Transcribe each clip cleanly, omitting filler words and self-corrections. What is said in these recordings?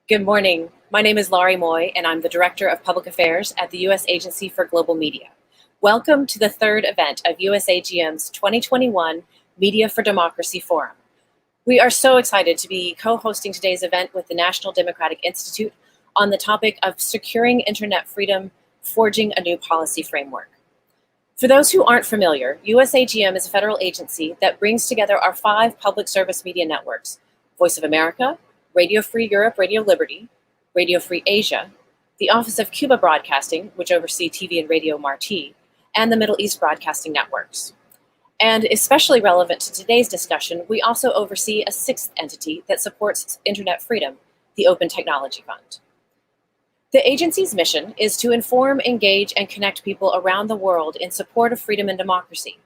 Good morning. My name is Laurie Moy, and I'm the Director of Public Affairs at the U.S. Agency for Global Media. Welcome to the third event of USAGM's 2021 Media for Democracy Forum. We are so excited to be co-hosting today's event with the National Democratic Institute on the topic of securing internet freedom, forging a new policy framework. For those who aren't familiar, USAGM is a federal agency that brings together our 5 public service media networks: Voice of America, Radio Free Europe, Radio Liberty, Radio Free Asia, the Office of Cuba Broadcasting, which oversee TV and Radio Marti, and the Middle East Broadcasting Networks. And especially relevant to today's discussion, we also oversee a 6th entity that supports internet freedom, the Open Technology Fund. The agency's mission is to inform, engage, and connect people around the world in support of freedom and democracy.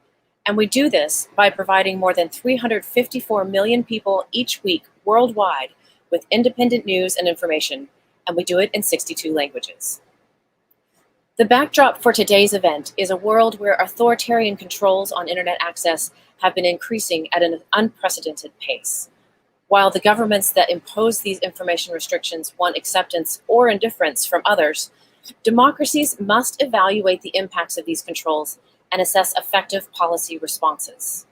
And we do this by providing more than 354 million people each week worldwide with independent news and information, and we do it in 62 languages. The backdrop for today's event is a world where authoritarian controls on internet access have been increasing at an unprecedented pace. While the governments that impose these information restrictions want acceptance or indifference from others, democracies must evaluate the impacts of these controls and assess effective policy responses.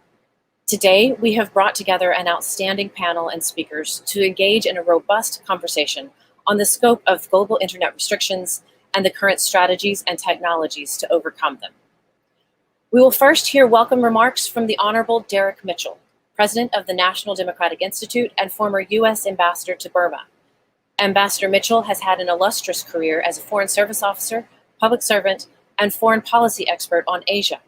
Today, we have brought together an outstanding panel and speakers to engage in a robust conversation on the scope of global internet restrictions and the current strategies and technologies to overcome them. We will first hear welcome remarks from the Honorable Derek Mitchell, President of the National Democratic Institute and former U.S. Ambassador to Burma. Ambassador Mitchell has had an illustrious career as a Foreign Service officer, public servant, and foreign policy expert on Asia.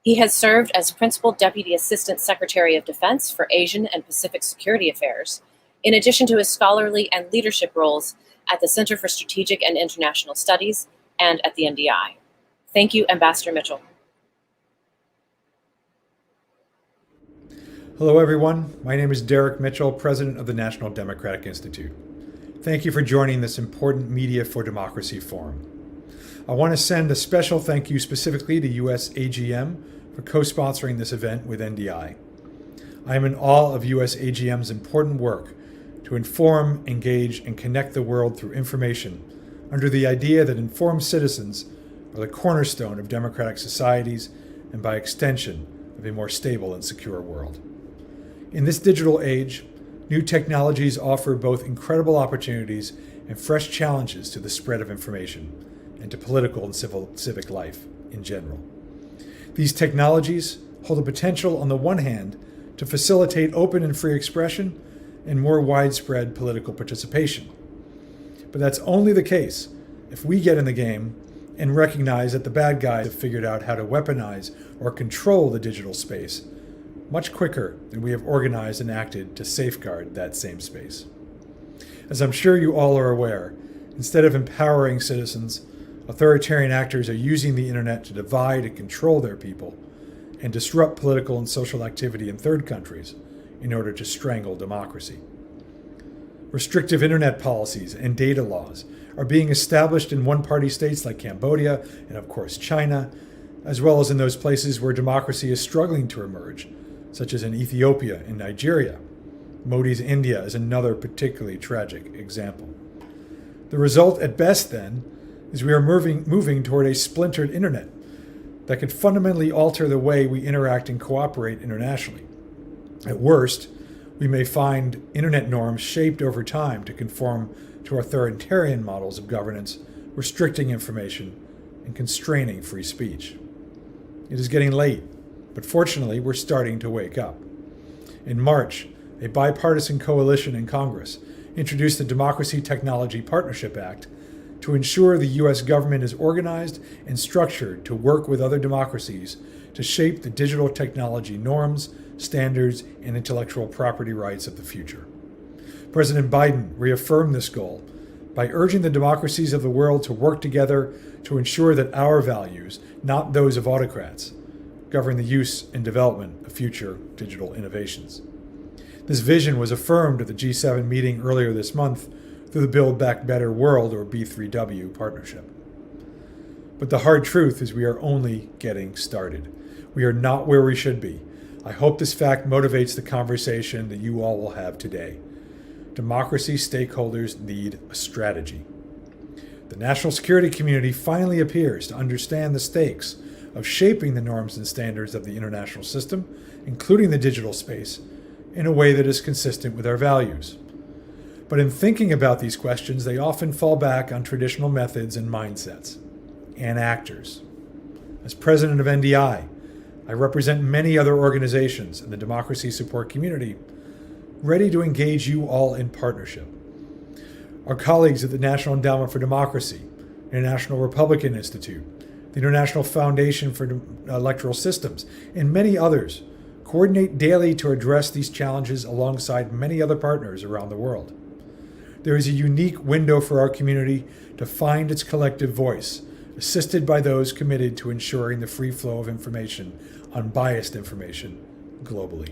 He has served as Principal Deputy Assistant Secretary of Defense for Asian and Pacific Security Affairs, in addition to his scholarly and leadership roles at the Center for Strategic and International Studies and at the NDI. Thank you, Ambassador Mitchell. Hello, everyone. My name is Derek Mitchell, President of the National Democratic Institute. Thank you for joining this important Media for Democracy Forum. I want to send a special thank you specifically to USAGM for co-sponsoring this event with NDI. I am in awe of USAGM's important work to inform, engage, and connect the world through information under the idea that informed citizens are the cornerstone of democratic societies and, by extension, of a more stable and secure world. In this digital age, new technologies offer both incredible opportunities and fresh challenges to the spread of information and to political and civic life in general. These technologies hold the potential, on the one hand, to facilitate open and free expression and more widespread political participation. But that's only the case if we get in the game and recognize that the bad guys have figured out how to weaponize or control the digital space much quicker than we have organized and acted to safeguard that same space. As I'm sure you all are aware, instead of empowering citizens, authoritarian actors are using the internet to divide and control their people and disrupt political and social activity in third countries in order to strangle democracy. Restrictive internet policies and data laws are being established in one-party states like Cambodia and, of course, China, as well as in those places where democracy is struggling to emerge, such as in Ethiopia and Nigeria. Modi's India is another particularly tragic example. The result, at best, then, is we are moving toward a splintered internet that could fundamentally alter the way we interact and cooperate internationally. At worst, we may find internet norms shaped over time to conform to authoritarian models of governance, restricting information and constraining free speech. It is getting late, but fortunately, we're starting to wake up. In March, a bipartisan coalition in Congress introduced the Democracy Technology Partnership Act to ensure the U.S. government is organized and structured to work with other democracies to shape the digital technology norms, standards, and intellectual property rights of the future. President Biden reaffirmed this goal by urging the democracies of the world to work together to ensure that our values, not those of autocrats, govern the use and development of future digital innovations. This vision was affirmed at the G7 meeting earlier this month through the Build Back Better World, or B3W, partnership. But the hard truth is we are only getting started. We are not where we should be. I hope this fact motivates the conversation that you all will have today. democracy stakeholders need a strategy. The national security community finally appears to understand the stakes of shaping the norms and standards of the international system, including the digital space, in a way that is consistent with our values. But in thinking about these questions, they often fall back on traditional methods and mindsets, and actors. As president of NDI, I represent many other organizations in the democracy support community, ready to engage you all in partnership. Our colleagues at the National Endowment for Democracy, International Republican Institute, the International Foundation for Electoral Systems, and many others coordinate daily to address these challenges alongside many other partners around the world. There is a unique window for our community to find its collective voice, assisted by those committed to ensuring the free flow of information, unbiased information, globally.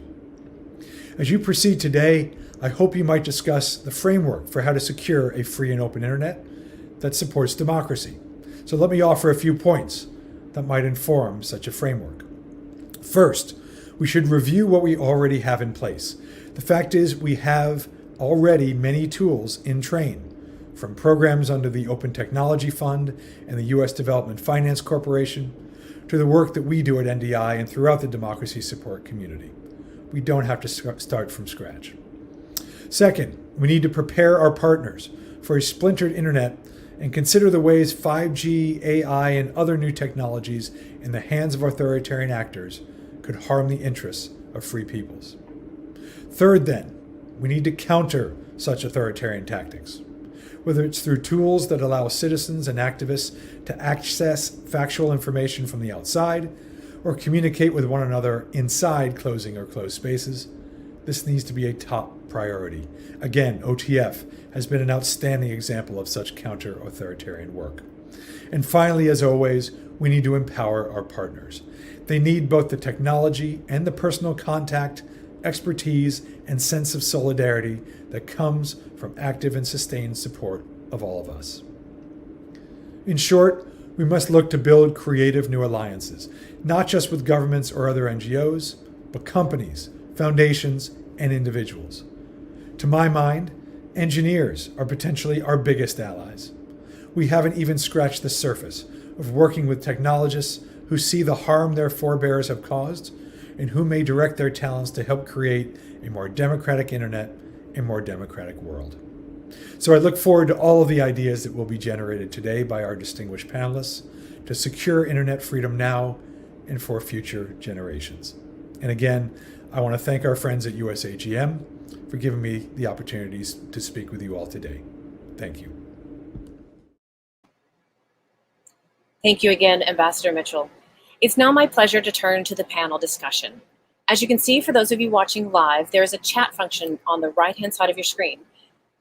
As you proceed today, I hope you might discuss the framework for how to secure a free and open internet that supports democracy. So let me offer a few points that might inform such a framework. First, we should review what we already have in place. The fact is, we have already many tools in train, from programs under the Open Technology Fund and the U.S. Development Finance Corporation, to the work that we do at NDI and throughout the democracy support community. We don't have to start from scratch. Second, we need to prepare our partners for a splintered internet and consider the ways 5G, AI, and other new technologies in the hands of authoritarian actors could harm the interests of free peoples. Third, then, we need to counter such authoritarian tactics, whether it's through tools that allow citizens and activists to access factual information from the outside or communicate with one another inside closing or closed spaces. This needs to be a top priority. Again, OTF has been an outstanding example of such counter-authoritarian work. And finally, as always, we need to empower our partners. They need both the technology and the personal contact, expertise, and sense of solidarity that comes from active and sustained support of all of us. In short, we must look to build creative new alliances, not just with governments or other NGOs, but companies, foundations, and individuals. To my mind, engineers are potentially our biggest allies. We haven't even scratched the surface of working with technologists who see the harm their forebears have caused and who may direct their talents to help create a more democratic internet and more democratic world. So I look forward to all of the ideas that will be generated today by our distinguished panelists to secure internet freedom now and for future generations. And again, I want to thank our friends at USAGM for giving me the opportunities to speak with you all today. Thank you. Thank you again, Ambassador Mitchell. It's now my pleasure to turn to the panel discussion. As you can see, for those of you watching live, there is a chat function on the right-hand side of your screen.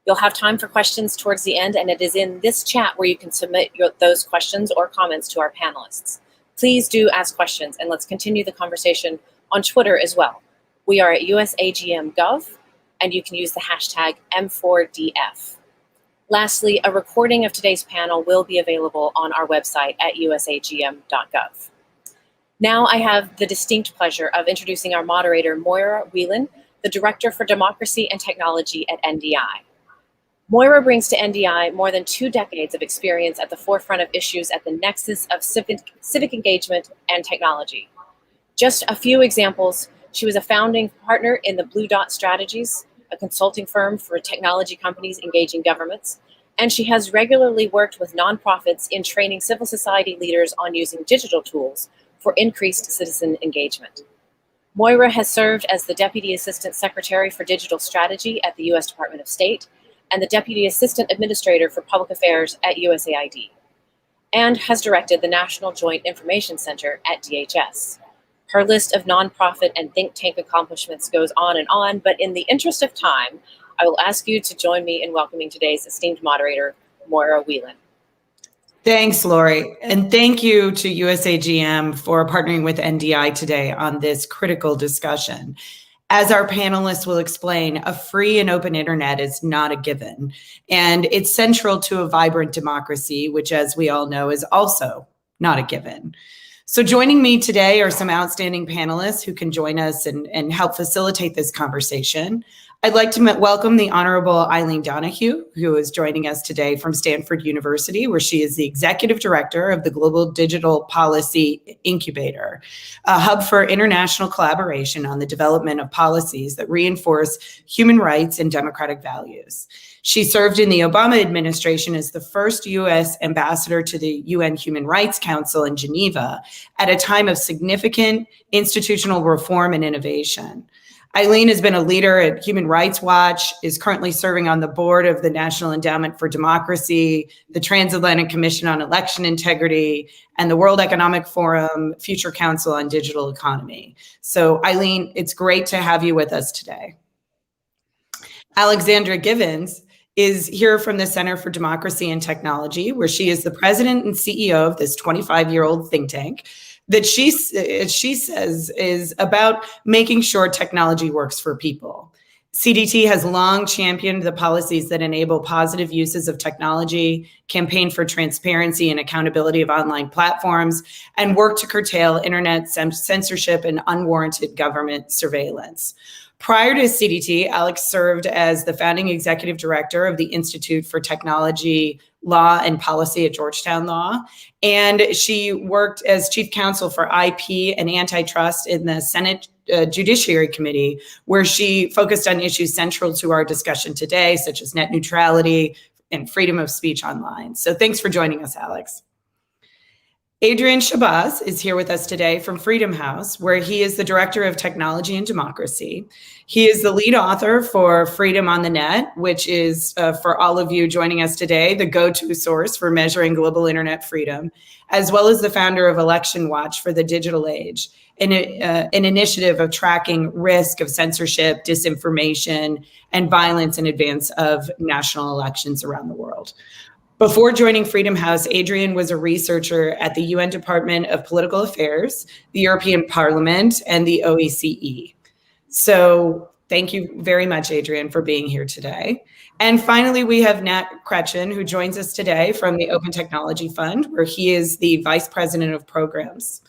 You'll have time for questions towards the end, and it is in this chat where you can submit those questions or comments to our panelists. Please do ask questions, and let's continue the conversation on Twitter as well. We are at USAGM.gov, and you can use the hashtag M4DF. Lastly, a recording of today's panel will be available on our website at usagm.gov. Now I have the distinct pleasure of introducing our moderator, Moira Whelan, the Director for Democracy and Technology at NDI. Moira brings to NDI more than 2 decades of experience at the forefront of issues at the nexus of civic engagement and technology. Just a few examples: she was a founding partner in the Blue Dot Strategies, a consulting firm for technology companies engaging governments, and she has regularly worked with nonprofits in training civil society leaders on using digital tools for increased citizen engagement. Moira has served as the Deputy Assistant Secretary for Digital Strategy at the U.S. Department of State and the Deputy Assistant Administrator for Public Affairs at USAID, and has directed the National Joint Information Center at DHS. Her list of nonprofit and think tank accomplishments goes on, but in the interest of time, I will ask you to join me in welcoming today's esteemed moderator, Moira Whelan. Thanks, Lori. And thank you to USAGM for partnering with NDI today on this critical discussion. As our panelists will explain, a free and open internet is not a given, and it's central to a vibrant democracy, which, as we all know, is also not a given. So joining me today are some outstanding panelists who can join us and help facilitate this conversation. I'd like to welcome the Honorable Eileen Donahoe, who is joining us today from Stanford University, where she is the Executive Director of the Global Digital Policy Incubator, a hub for international collaboration on the development of policies that reinforce human rights and democratic values. She served in the Obama administration as the first U.S. ambassador to the UN Human Rights Council in Geneva at a time of significant institutional reform and innovation. Eileen has been a leader at Human Rights Watch, is currently serving on the board of the National Endowment for Democracy, the Transatlantic Commission on Election Integrity, and the World Economic Forum Future Council on Digital Economy. So Eileen, it's great to have you with us today. Alexandra Givens is here from the Center for Democracy and Technology, where she is the president and CEO of this 25-year-old think tank that she says is about making sure technology works for people. CDT has long championed the policies that enable positive uses of technology, campaigned for transparency and accountability of online platforms, and worked to curtail internet censorship and unwarranted government surveillance. Prior to CDT, Alex served as the founding executive director of the Institute for Technology, Law and Policy at Georgetown Law. And she worked as chief counsel for IP and antitrust in the Senate Judiciary Committee, where she focused on issues central to our discussion today, such as net neutrality and freedom of speech online. So thanks for joining us, Alex. Adrian Shabazz is here with us today from Freedom House, where he is the Director of Technology and Democracy. He is the lead author for Freedom on the Net, which is, for all of you joining us today, the go-to source for measuring global internet freedom, as well as the founder of Election Watch for the Digital Age, an initiative of tracking risk of censorship, disinformation, and violence in advance of national elections around the world. Before joining Freedom House, Adrian was a researcher at the UN Department of Political Affairs, the European Parliament, and the OECE. So thank you very much, Adrian, for being here today. And finally, we have Nat Kretchen, who joins us today from the Open Technology Fund, where he is the Vice President of Programs.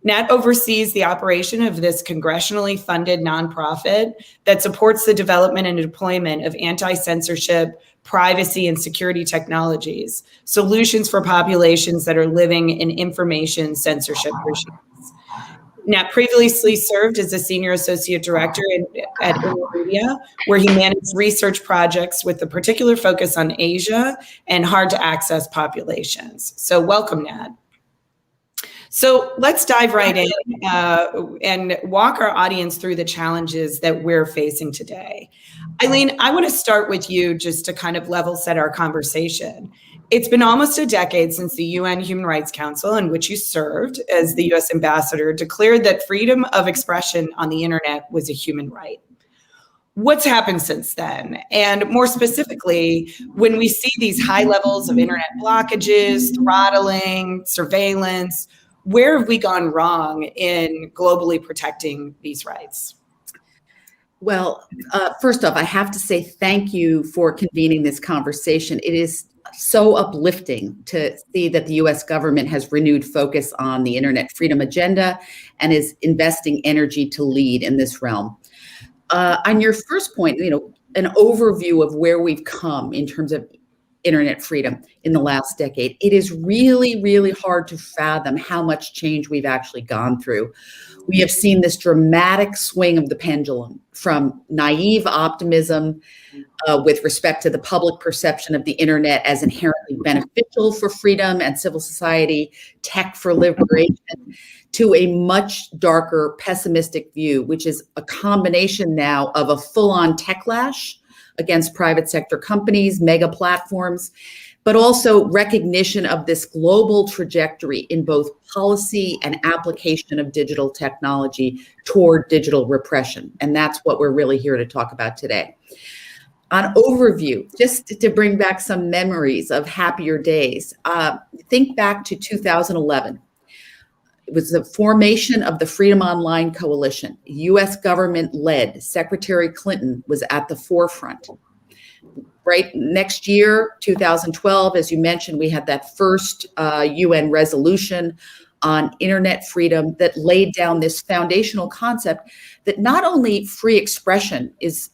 Nat oversees the operation of this congressionally funded nonprofit that supports the development and deployment of anti-censorship, privacy, and security technologies, solutions for populations that are living in information censorship regimes. Nat previously served as a senior associate director at Incubator, where he managed research projects with a particular focus on Asia and hard-to-access populations. So welcome, Nat. So let's dive right in and walk our audience through the challenges that we're facing today. Eileen, I want to start with you just to kind of level set our conversation. It's been almost a decade since the UN Human Rights Council, in which you served as the US ambassador, declared that freedom of expression on the internet was a human right. What's happened since then? And more specifically, when we see these high levels of internet blockages, throttling, surveillance, where have we gone wrong in globally protecting these rights? Well, first off, I have to say thank you for convening this conversation. It is so uplifting to see that the U.S. government has renewed focus on the internet freedom agenda and is investing energy to lead in this realm. On your first point, an overview of where we've come in terms of internet freedom in the last decade. It is really, really hard to fathom how much change we've actually gone through. We have seen this dramatic swing of the pendulum from naive optimism with respect to the public perception of the internet as inherently beneficial for freedom and civil society, tech for liberation, to a much darker, pessimistic view, which is a combination now of a full-on techlash against private sector companies, mega platforms, but also recognition of this global trajectory in both policy and application of digital technology toward digital repression. And that's what we're really here to talk about today. On overview, just to bring back some memories of happier days, think back to 2011. It was the formation of the Freedom Online Coalition. U.S. government-led. Secretary Clinton was at the forefront. Right next year, 2012, as you mentioned, we had that first UN resolution on internet freedom that laid down this foundational concept that not only free expression is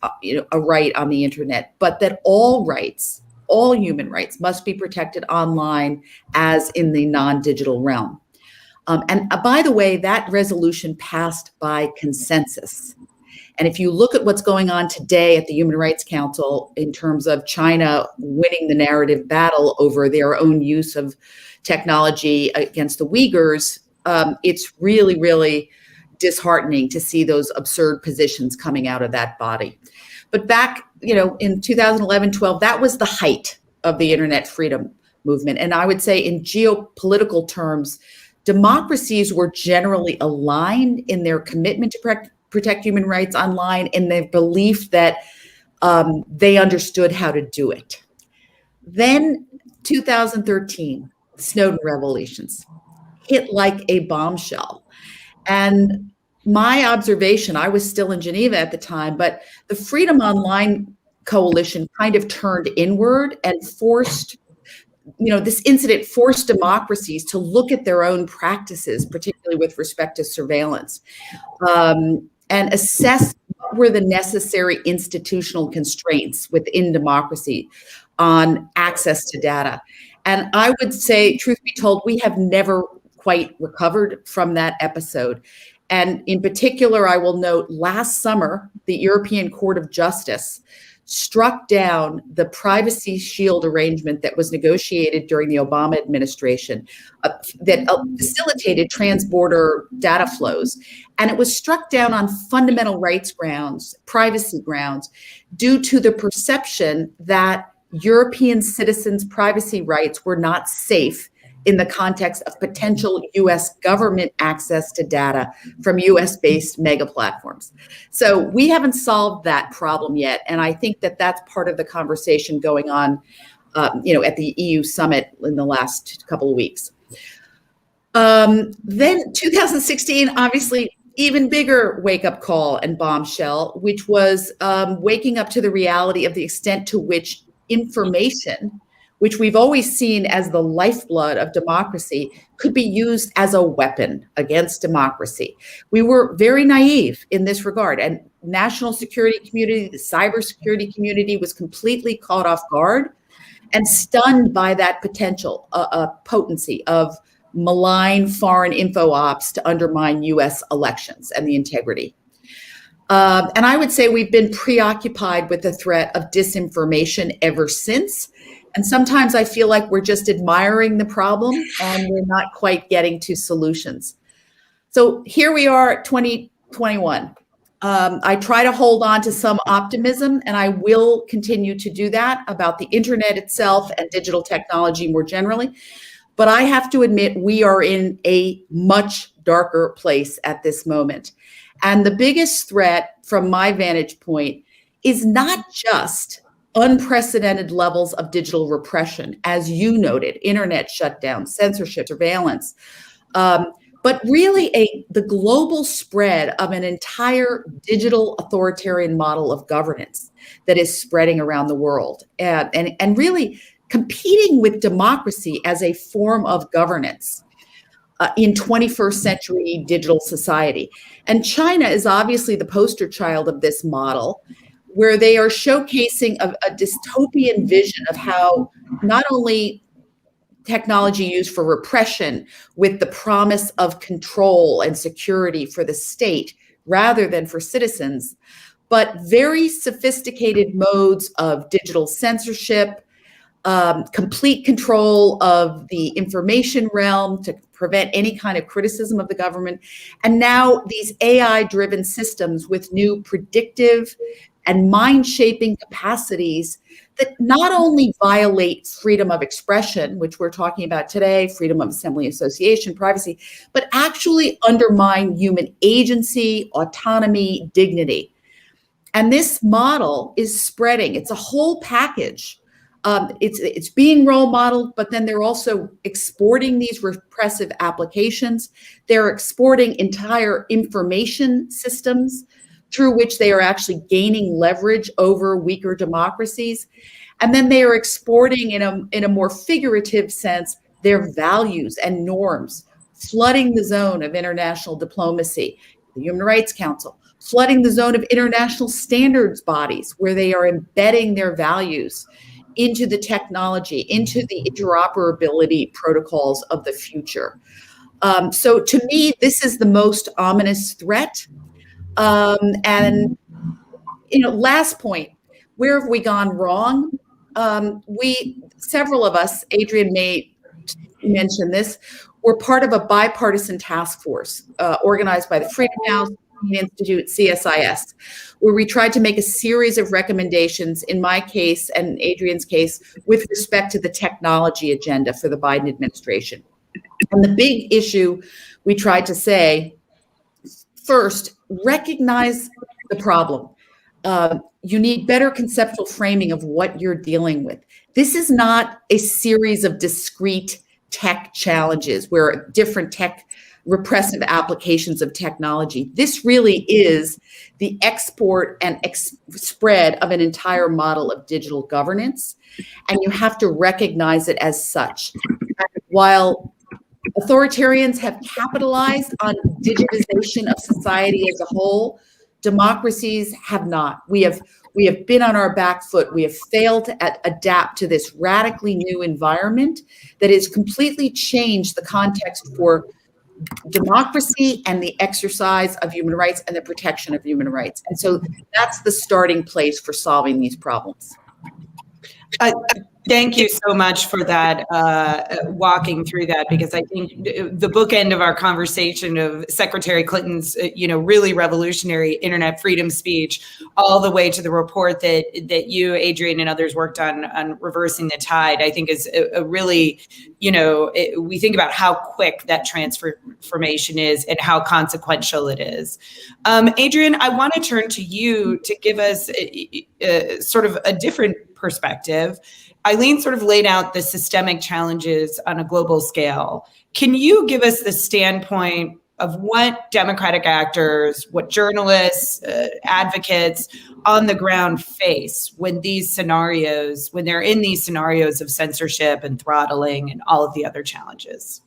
a right on the internet, but that all rights, all human rights must be protected online as in the non-digital realm. And by the way, that resolution passed by consensus. And if you look at what's going on today at the Human Rights Council in terms of China winning the narrative battle over their own use of technology against the Uyghurs, it's really, really disheartening to see those absurd positions coming out of that body. But back, in 2011-12, that was the height of the internet freedom movement. And I would say in geopolitical terms, democracies were generally aligned in their commitment to protect human rights online and their belief that they understood how to do it. Then 2013, Snowden revelations hit like a bombshell. And my observation, I was still in Geneva at the time, but the Freedom Online Coalition kind of turned inward and forced, this incident forced democracies to look at their own practices, particularly with respect to surveillance, and assess what were the necessary institutional constraints within democracy on access to data. And I would say, truth be told, we have never quite recovered from that episode. And in particular, I will note last summer, the European Court of Justice struck down the privacy shield arrangement that was negotiated during the Obama administration that facilitated transborder data flows. And it was struck down on fundamental rights grounds, privacy grounds, due to the perception that European citizens' privacy rights were not safe in the context of potential U.S. government access to data from U.S.-based mega platforms. So we haven't solved that problem yet, and I think that that's part of the conversation going on, at the EU summit in the last couple of weeks. Then 2016, obviously, even bigger wake-up call and bombshell, which was waking up to the reality of the extent to which information, which we've always seen as the lifeblood of democracy, could be used as a weapon against democracy. We were very naive in this regard, and national security community, the cybersecurity community was completely caught off guard and stunned by that potential potency of malign foreign info ops to undermine US elections and the integrity. And I would say we've been preoccupied with the threat of disinformation ever since. And sometimes I feel like we're just admiring the problem and we're not quite getting to solutions. So here we are, 2021. I try to hold on to some optimism, and I will continue to do that about the internet itself and digital technology more generally. But I have to admit, we are in a much darker place at this moment. And the biggest threat from my vantage point is not just unprecedented levels of digital repression, as you noted, internet shutdown, censorship, surveillance, but really the global spread of an entire digital authoritarian model of governance that is spreading around the world and really competing with democracy as a form of governance in 21st century digital society. And China is obviously the poster child of this model, where they are showcasing a dystopian vision of how not only technology used for repression with the promise of control and security for the state rather than for citizens, but very sophisticated modes of digital censorship, complete control of the information realm to prevent any kind of criticism of the government. And now these AI-driven systems with new predictive and mind-shaping capacities that not only violate freedom of expression, which we're talking about today, freedom of assembly, association, privacy, but actually undermine human agency, autonomy, dignity. And this model is spreading. It's a whole package. It's being role modeled, but then they're also exporting these repressive applications. They're exporting entire information systems through which they are actually gaining leverage over weaker democracies. And then they are exporting in a more figurative sense their values and norms flooding the zone of international diplomacy, the Human Rights Council, flooding the zone of international standards bodies where they are embedding their values into the technology, into the interoperability protocols of the future. So to me, this is the most ominous threat. And, last point, where have we gone wrong? Several of us, Adrian may mention this, we're part of a bipartisan task force organized by the Freedom House Institute, CSIS, where we tried to make a series of recommendations, in my case and Adrian's case, with respect to the technology agenda for the Biden administration. And the big issue we tried to say, first, recognize the problem. You need better conceptual framing of what you're dealing with. This is not a series of discrete tech challenges where different tech repressive applications of technology. This really is the export and spread of an entire model of digital governance, and you have to recognize it as such. While authoritarians have capitalized on digitization of society as a whole, democracies have not. We have been on our back foot. We have failed to adapt to this radically new environment that has completely changed the context for democracy and the exercise of human rights and the protection of human rights. And so that's the starting place for solving these problems. Thank you so much for that, walking through that, because I think the bookend of our conversation of Secretary Clinton's, really revolutionary internet freedom speech, all the way to the report that you, Adrian, and others worked on reversing the tide, I think is a really, we think about how quick that transformation is and how consequential it is. Adrian, I want to turn to you to give us sort of a different perspective. Eileen sort of laid out the systemic challenges on a global scale. Can you give us the standpoint of what democratic actors, what journalists, advocates on the ground face when they're in these scenarios of censorship and throttling and all of the other challenges?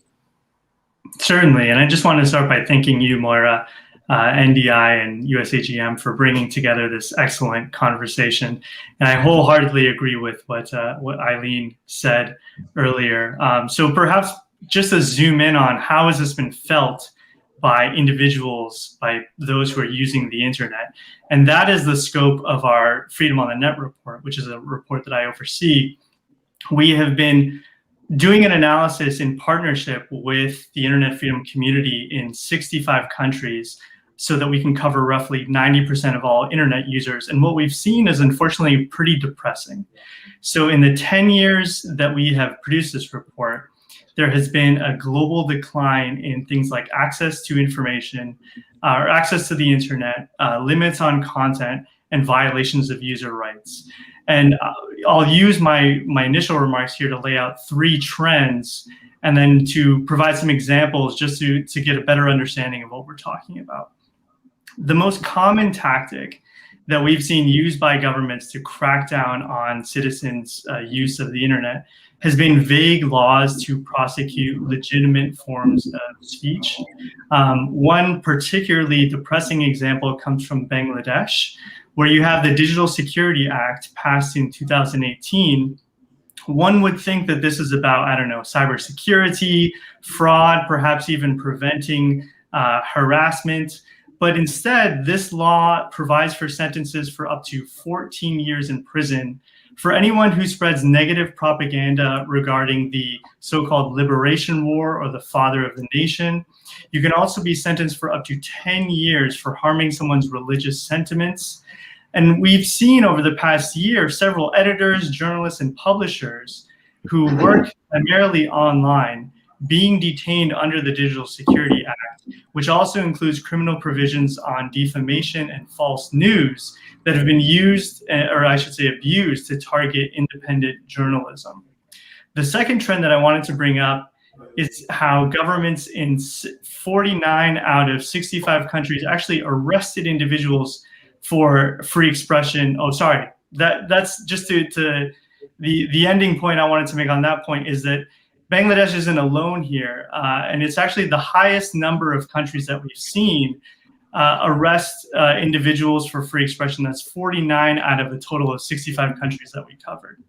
Certainly, and I just want to start by thanking you, Moira, NDI and USAGM for bringing together this excellent conversation. And I wholeheartedly agree with what Eileen said earlier. So perhaps just to zoom in on how has this been felt by individuals, by those who are using the internet. And that is the scope of our Freedom on the Net report, which is a report that I oversee. We have been doing an analysis in partnership with the internet freedom community in 65 countries so that we can cover roughly 90% of all internet users. And what we've seen is unfortunately pretty depressing. So in the 10 years that we have produced this report, there has been a global decline in things like access to information, or access to the internet, limits on content, and violations of user rights. And I'll use my initial remarks here to lay out 3 trends and then to provide some examples just to get a better understanding of what we're talking about. The most common tactic that we've seen used by governments to crack down on citizens' use of the internet has been vague laws to prosecute legitimate forms of speech. One particularly depressing example comes from Bangladesh, where you have the Digital Security Act passed in 2018. One would think that this is about, cybersecurity, fraud, perhaps even preventing harassment. But instead, this law provides for sentences for up to 14 years in prison for anyone who spreads negative propaganda regarding the so-called liberation war or the father of the nation. You can also be sentenced for up to 10 years for harming someone's religious sentiments. And we've seen over the past year several editors, journalists, and publishers who work primarily online being detained under the Digital Security Act, which also includes criminal provisions on defamation and false news that have been used, or I should say abused, to target independent journalism. The second trend that I wanted to bring up is how governments in 49 out of 65 countries actually arrested individuals for free expression. Oh, sorry, that's just to the ending point I wanted to make on that point is that Bangladesh isn't alone here, and it's actually the highest number of countries that we've seen arrest individuals for free expression. That's 49 out of a total of 65 countries that we covered.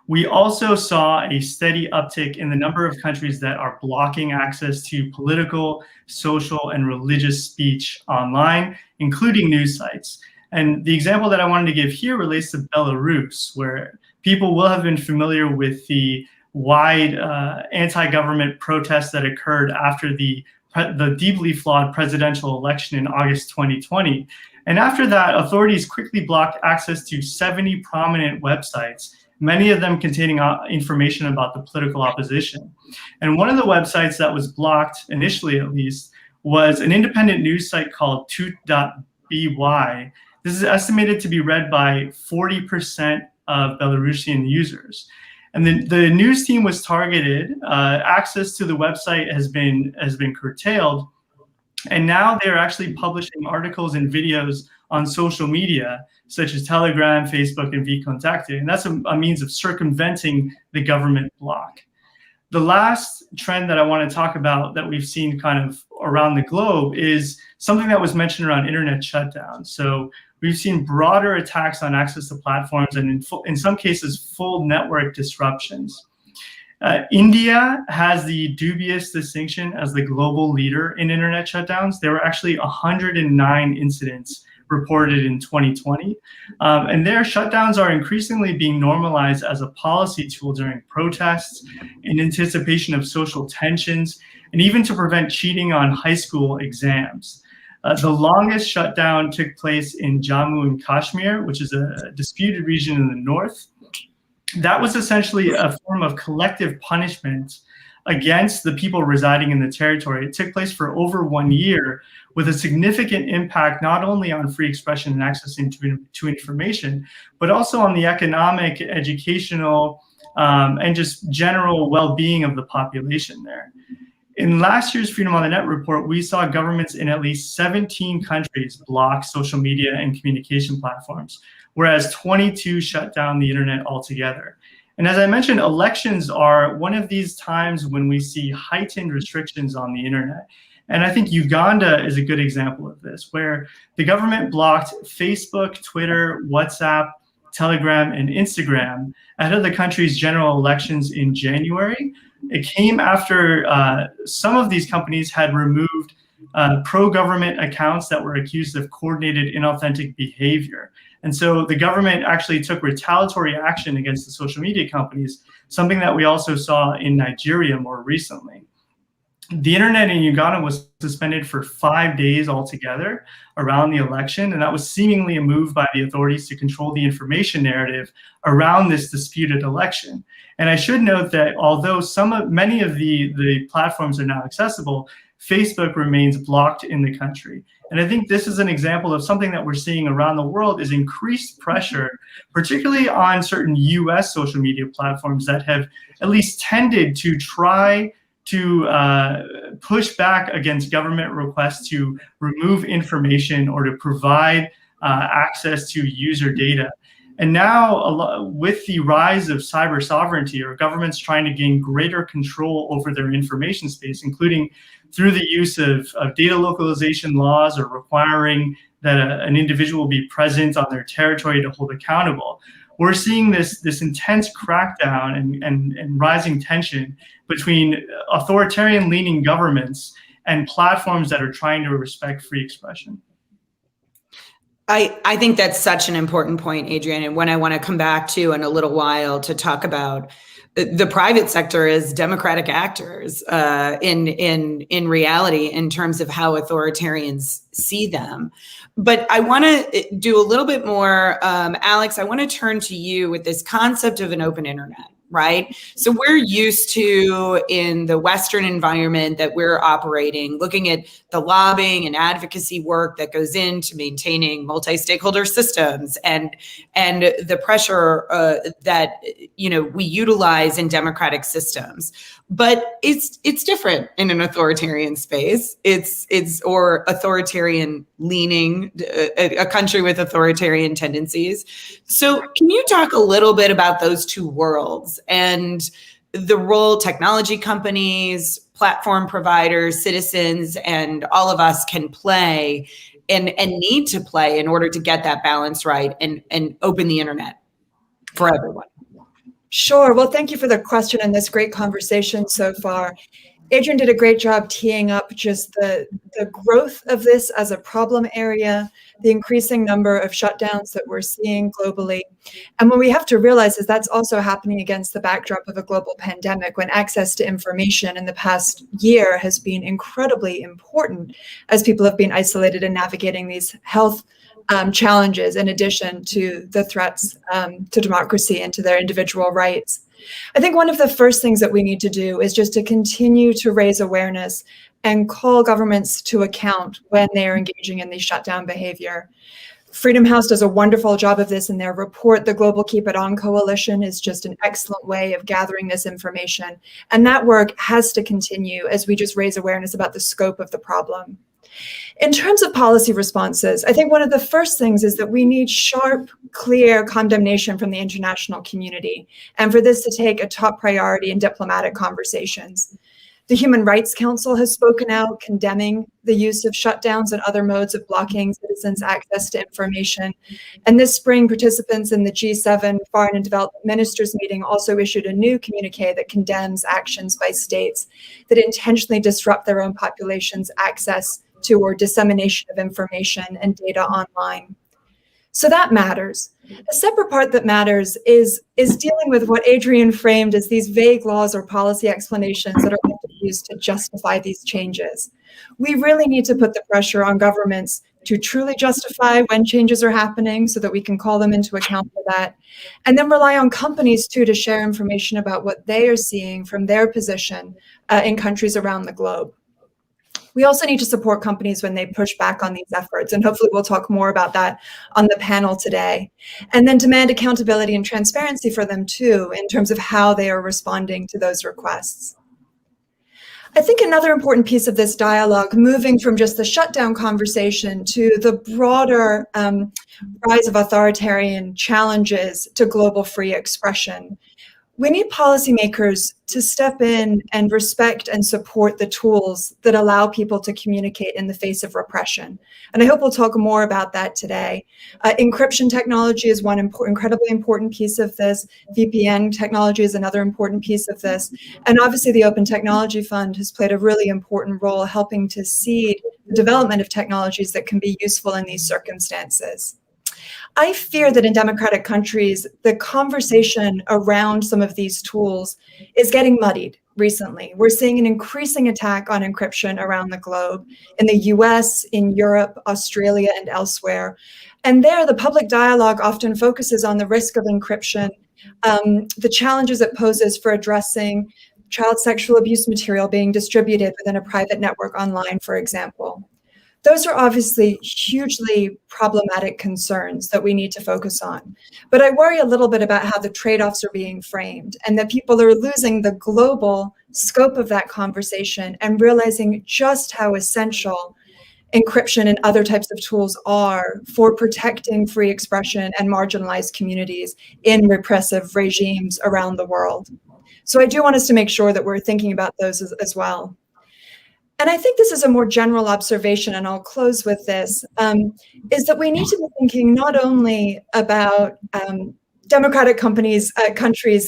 We also saw a steady uptick in the number of countries that are blocking access to political, social, and religious speech online, including news sites. And the example that I wanted to give here relates to Belarus, where people will have been familiar with the wide anti-government protests that occurred after the deeply flawed presidential election in August 2020. And after that, authorities quickly blocked access to 70 prominent websites, many of them containing information about the political opposition. And one of the websites that was blocked, initially at least, was an independent news site called Tut.by. This is estimated to be read by 40% of Belarusian users. And then the news team was targeted. Access to the website has been curtailed. And now they're actually publishing articles and videos on social media, such as Telegram, Facebook, and VKontakte. And that's a means of circumventing the government block. The last trend that I want to talk about that we've seen kind of around the globe is something that was mentioned around internet shutdown. So we've seen broader attacks on access to platforms and in some cases, full network disruptions. India has the dubious distinction as the global leader in internet shutdowns. There were actually 109 incidents reported in 2020. And their shutdowns are increasingly being normalized as a policy tool during protests, in anticipation of social tensions, and even to prevent cheating on high school exams. The longest shutdown took place in Jammu and Kashmir, which is a disputed region in the north. That was essentially a form of collective punishment against the people residing in the territory. It took place for over 1 year with a significant impact not only on free expression and access to information, but also on the economic, educational, and just general well-being of the population there. In last year's Freedom on the Net report, we saw governments in at least 17 countries block social media and communication platforms, whereas 22 shut down the internet altogether. And as I mentioned, elections are one of these times when we see heightened restrictions on the internet. And I think Uganda is a good example of this, where the government blocked Facebook, Twitter, WhatsApp, Telegram, and Instagram ahead of the country's general elections in January. It came after some of these companies had removed pro-government accounts that were accused of coordinated inauthentic behavior. And so the government actually took retaliatory action against the social media companies, something that we also saw in Nigeria more recently. The internet in Uganda was suspended for 5 days altogether around the election, and that was seemingly a move by the authorities to control the information narrative around this disputed election. And I should note that although many of the platforms are now accessible, Facebook remains blocked in the country. And I think this is an example of something that we're seeing around the world is increased pressure, particularly on certain US social media platforms that have at least tended to try to push back against government requests to remove information or to provide access to user data. And now, with the rise of cyber sovereignty, or governments trying to gain greater control over their information space, including through the use of data localization laws or requiring that an individual be present on their territory to hold accountable, we're seeing this intense crackdown and rising tension between authoritarian-leaning governments and platforms that are trying to respect free expression. I think that's such an important point, Adrian, and one I want to come back to in a little while to talk about the private sector as democratic actors in reality in terms of how authoritarians see them. But I want to do a little bit more. Alex, I want to turn to you with this concept of an open internet, right? So we're used to, in the Western environment that we're operating, looking at the lobbying and advocacy work that goes into maintaining multi-stakeholder systems and the pressure that we utilize in democratic systems. But it's different in an authoritarian space. It's or authoritarian leaning, a country with authoritarian tendencies. So can you talk a little bit about those two worlds and the role technology companies, platform providers, citizens, and all of us can play and need to play in order to get that balance right and open the internet for everyone. Sure. Well, thank you for the question and this great conversation so far. Adrian did a great job teeing up just the growth of this as a problem area, the increasing number of shutdowns that we're seeing globally. And what we have to realize is that's also happening against the backdrop of a global pandemic, when access to information in the past year has been incredibly important as people have been isolated and navigating these health challenges, in addition to the threats to democracy and to their individual rights. I think one of the first things that we need to do is just to continue to raise awareness and call governments to account when they are engaging in these shutdown behavior. Freedom House does a wonderful job of this in their report. The Global Keep It On Coalition is just an excellent way of gathering this information. And that work has to continue as we just raise awareness about the scope of the problem. In terms of policy responses, I think one of the first things is that we need sharp, clear condemnation from the international community, and for this to take a top priority in diplomatic conversations. The Human Rights Council has spoken out condemning the use of shutdowns and other modes of blocking citizens' access to information. And this spring, participants in the G7 Foreign and Development Ministers meeting also issued a new communique that condemns actions by states that intentionally disrupt their own population's access to or dissemination of information and data online. So that matters. A separate part that matters is dealing with what Adrian framed as these vague laws or policy explanations that are often used to justify these changes. We really need to put the pressure on governments to truly justify when changes are happening so that we can call them into account for that. And then rely on companies too to share information about what they are seeing from their position in countries around the globe. We also need to support companies when they push back on these efforts, and hopefully we'll talk more about that on the panel today. And then demand accountability and transparency for them too, in terms of how they are responding to those requests. I think another important piece of this dialogue, moving from just the shutdown conversation to the broader rise of authoritarian challenges to global free expression, we need policymakers to step in and respect and support the tools that allow people to communicate in the face of repression. And I hope we'll talk more about that today. Encryption technology is one incredibly important piece of this. VPN technology is another important piece of this. And obviously the Open Technology Fund has played a really important role helping to seed the development of technologies that can be useful in these circumstances. I fear that in democratic countries, the conversation around some of these tools is getting muddied recently. We're seeing an increasing attack on encryption around the globe, in the US, in Europe, Australia, and elsewhere. And there, the public dialogue often focuses on the risk of encryption, the challenges it poses for addressing child sexual abuse material being distributed within a private network online, for example. Those are obviously hugely problematic concerns that we need to focus on. But I worry a little bit about how the trade-offs are being framed and that people are losing the global scope of that conversation and realizing just how essential encryption and other types of tools are for protecting free expression and marginalized communities in repressive regimes around the world. So I do want us to make sure that we're thinking about those as well. And I think this is a more general observation, and I'll close with this, is that we need to be thinking not only about democratic countries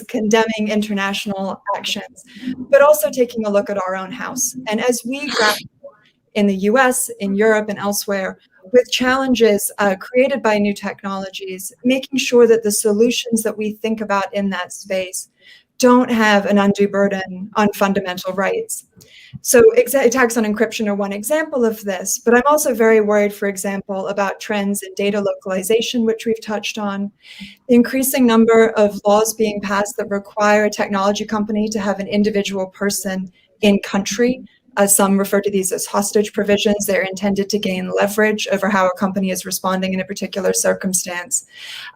condemning international actions, but also taking a look at our own house. And as we grapple in the US, in Europe, and elsewhere with challenges created by new technologies, making sure that the solutions that we think about in that space don't have an undue burden on fundamental rights. So attacks on encryption are one example of this, but I'm also very worried, for example, about trends in data localization, which we've touched on, the increasing number of laws being passed that require a technology company to have an individual person in country. Some refer to these as hostage provisions. They're intended to gain leverage over how a company is responding in a particular circumstance.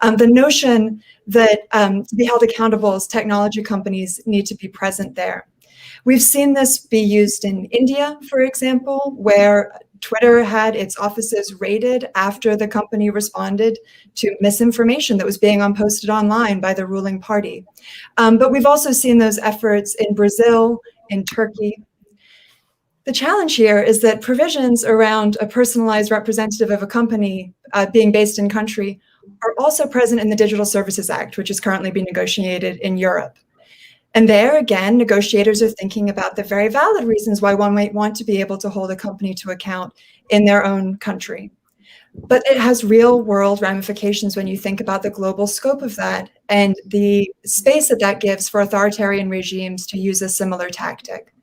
The notion that to be held accountable as technology companies need to be present there. We've seen this be used in India, for example, where Twitter had its offices raided after the company responded to misinformation that was being posted online by the ruling party. But we've also seen those efforts in Brazil, in Turkey. The challenge here is that provisions around a personalized representative of a company being based in country are also present in the Digital Services Act, which is currently being negotiated in Europe. And there, again, negotiators are thinking about the very valid reasons why one might want to be able to hold a company to account in their own country. But it has real world ramifications when you think about the global scope of that and the space that that gives for authoritarian regimes to use a similar tactic.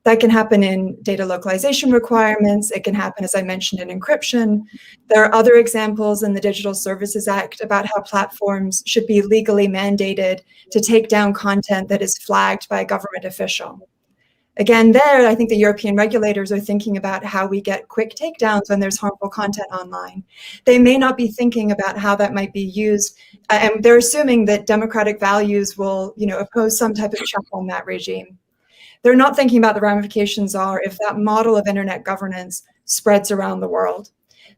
That can happen in data localization requirements. It can happen, as I mentioned, in encryption. There are other examples in the Digital Services Act about how platforms should be legally mandated to take down content that is flagged by a government official. Again, there, I think the European regulators are thinking about how we get quick takedowns when there's harmful content online. They may not be thinking about how that might be used, and they're assuming that democratic values will, oppose some type of check on that regime. They're not thinking about the ramifications are if that model of internet governance spreads around the world.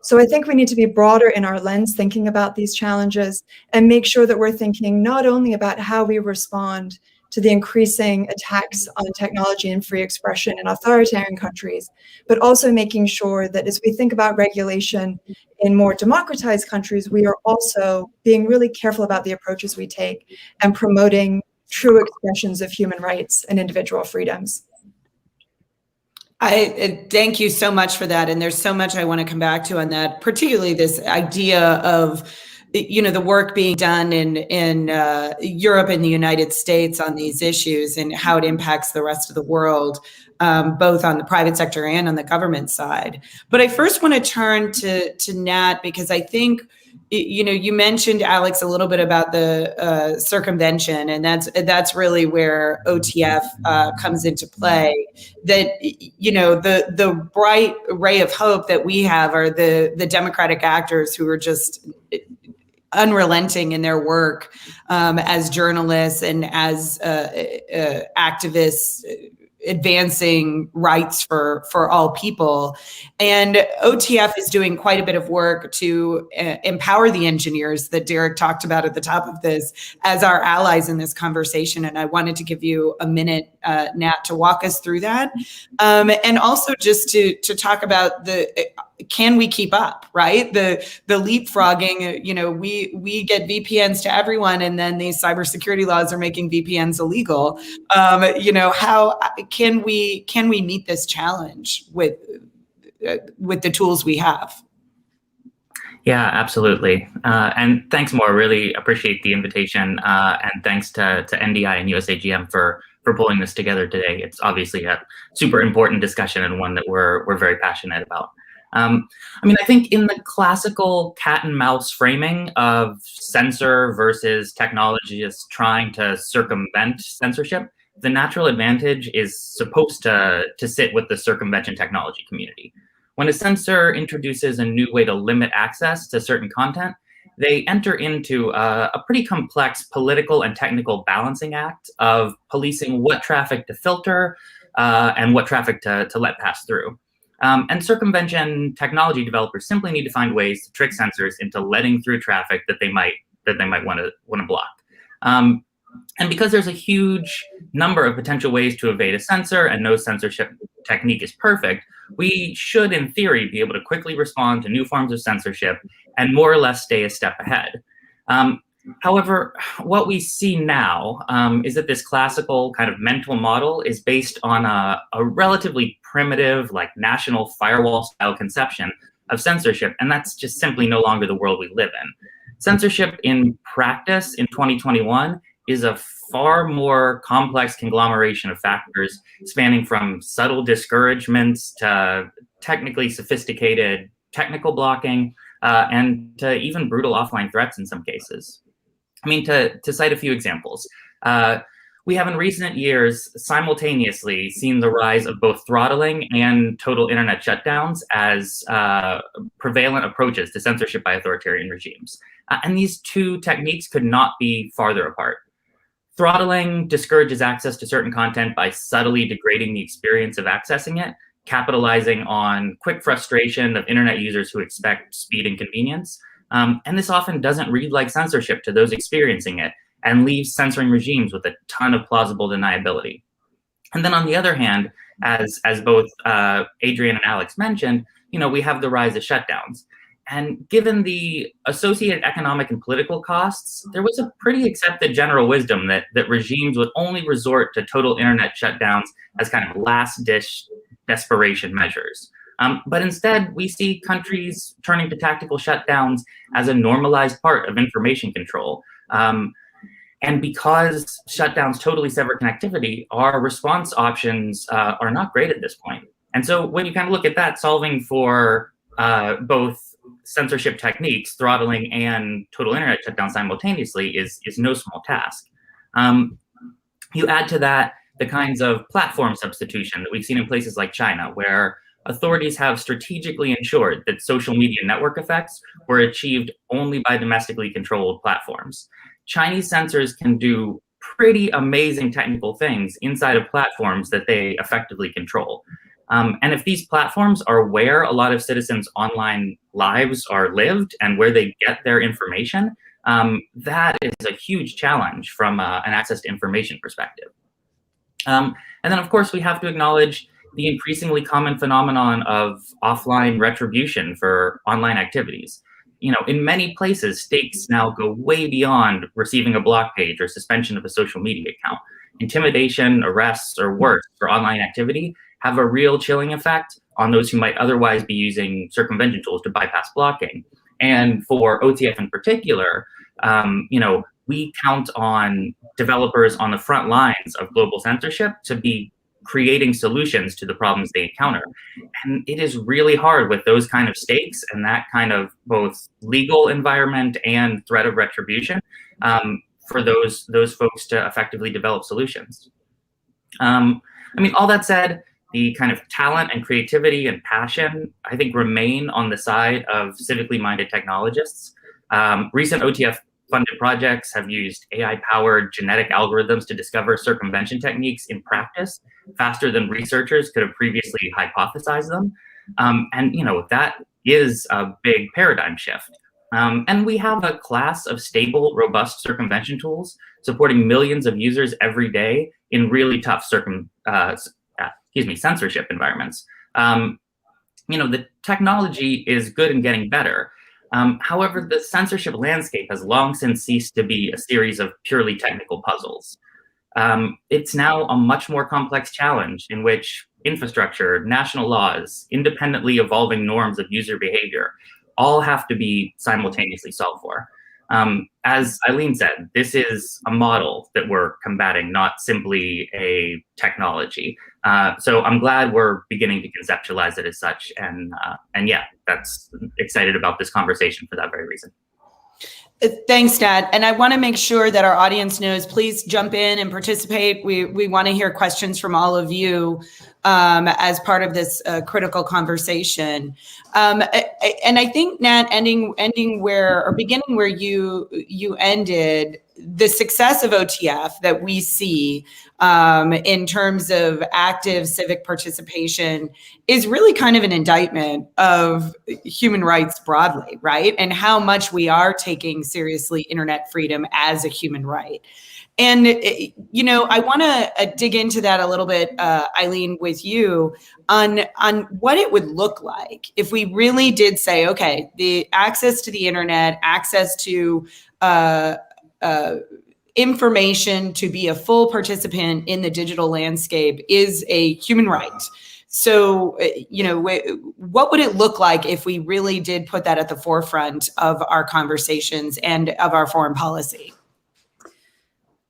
So I think we need to be broader in our lens thinking about these challenges and make sure that we're thinking not only about how we respond to the increasing attacks on technology and free expression in authoritarian countries, but also making sure that as we think about regulation in more democratized countries, we are also being really careful about the approaches we take and promoting true expressions of human rights and individual freedoms. I thank you so much for that. And there's so much I want to come back to on that, particularly this idea of, the work being done in Europe and the United States on these issues and how it impacts the rest of the world, both on the private sector and on the government side. But I first want to turn to Nat, because I think, you mentioned, Alex, a little bit about the circumvention, and that's really where OTF comes into play. That, the bright ray of hope that we have are the democratic actors who are just unrelenting in their work as journalists and as activists advancing rights for all people. And OTF is doing quite a bit of work to empower the engineers that Derek talked about at the top of this as our allies in this conversation. And I wanted to give you a minute, Nat, to walk us through that. And also just to talk about can we keep up, right? The leapfrogging, we get VPNs to everyone, and then these cybersecurity laws are making VPNs illegal. How can we meet this challenge with the tools we have? Yeah, absolutely. And thanks, Moira. Really appreciate the invitation. And thanks to NDI and USAGM for pulling this together today. It's obviously a super important discussion and one that we're very passionate about. I think in the classical cat and mouse framing of censor versus technologists trying to circumvent censorship, the natural advantage is supposed to sit with the circumvention technology community. When a censor introduces a new way to limit access to certain content, they enter into a pretty complex political and technical balancing act of policing what traffic to filter and what traffic to let pass through. And circumvention technology developers simply need to find ways to trick censors into letting through traffic that they might want to block. And because there's a huge number of potential ways to evade a censor and no censorship technique is perfect, we should, in theory, be able to quickly respond to new forms of censorship and more or less stay a step ahead. However, what we see now is that this classical kind of mental model is based on a relatively primitive, like national firewall style conception of censorship, and that's just simply no longer the world we live in. Censorship in practice in 2021 is a far more complex conglomeration of factors spanning from subtle discouragements to technically sophisticated technical blocking and to even brutal offline threats in some cases. To cite a few examples, we have in recent years simultaneously seen the rise of both throttling and total internet shutdowns as prevalent approaches to censorship by authoritarian regimes. And these two techniques could not be farther apart. Throttling discourages access to certain content by subtly degrading the experience of accessing it, capitalizing on quick frustration of internet users who expect speed and convenience. And this often doesn't read like censorship to those experiencing it and leaves censoring regimes with a ton of plausible deniability. And then on the other hand, as both Adrian and Alex mentioned, we have the rise of shutdowns. And given the associated economic and political costs, there was a pretty accepted general wisdom that regimes would only resort to total internet shutdowns as kind of last-ditch desperation measures. But instead, we see countries turning to tactical shutdowns as a normalized part of information control. And because shutdowns totally sever connectivity, our response options are not great at this point. And so when you kind of look at that, solving for both censorship techniques, throttling and total internet shutdown simultaneously is no small task. You add to that the kinds of platform substitution that we've seen in places like China, where authorities have strategically ensured that social media network effects were achieved only by domestically controlled platforms. Chinese censors can do pretty amazing technical things inside of platforms that they effectively control. And if these platforms are where a lot of citizens' online lives are lived and where they get their information, that is a huge challenge from an access to information perspective. And then, of course, we have to acknowledge the increasingly common phenomenon of offline retribution for online activities. In many places, stakes now go way beyond receiving a block page or suspension of a social media account. Intimidation, arrests, or worse for online activity have a real chilling effect on those who might otherwise be using circumvention tools to bypass blocking. And for OTF in particular, we count on developers on the front lines of global censorship to be creating solutions to the problems they encounter. And it is really hard with those kind of stakes and that kind of both legal environment and threat of retribution for those folks to effectively develop solutions. All that said, the kind of talent and creativity and passion, I think, remain on the side of civically minded technologists. Recent OTF-funded projects have used AI-powered genetic algorithms to discover circumvention techniques in practice faster than researchers could have previously hypothesized them. That is a big paradigm shift. And we have a class of stable, robust circumvention tools supporting millions of users every day in really tough censorship environments. The technology is good and getting better. However, the censorship landscape has long since ceased to be a series of purely technical puzzles. It's now a much more complex challenge in which infrastructure, national laws, independently evolving norms of user behavior all have to be simultaneously solved for. As Eileen said, this is a model that we're combating, not simply a technology. So I'm glad we're beginning to conceptualize it as such. And yeah, that's excited about this conversation for that very reason. Thanks, Nat. And I want to make sure that our audience knows, please jump in and participate. We want to hear questions from all of you as part of this critical conversation. And I think, Nat, beginning where you ended, the success of OTF that we see in terms of active civic participation is really kind of an indictment of human rights broadly, right? And how much we are taking seriously internet freedom as a human right. And, I want to dig into that a little bit, Eileen, with you on what it would look like if we really did say, okay, the access to the internet, access to information, to be a full participant in the digital landscape is a human right. So, what would it look like if we really did put that at the forefront of our conversations and of our foreign policy?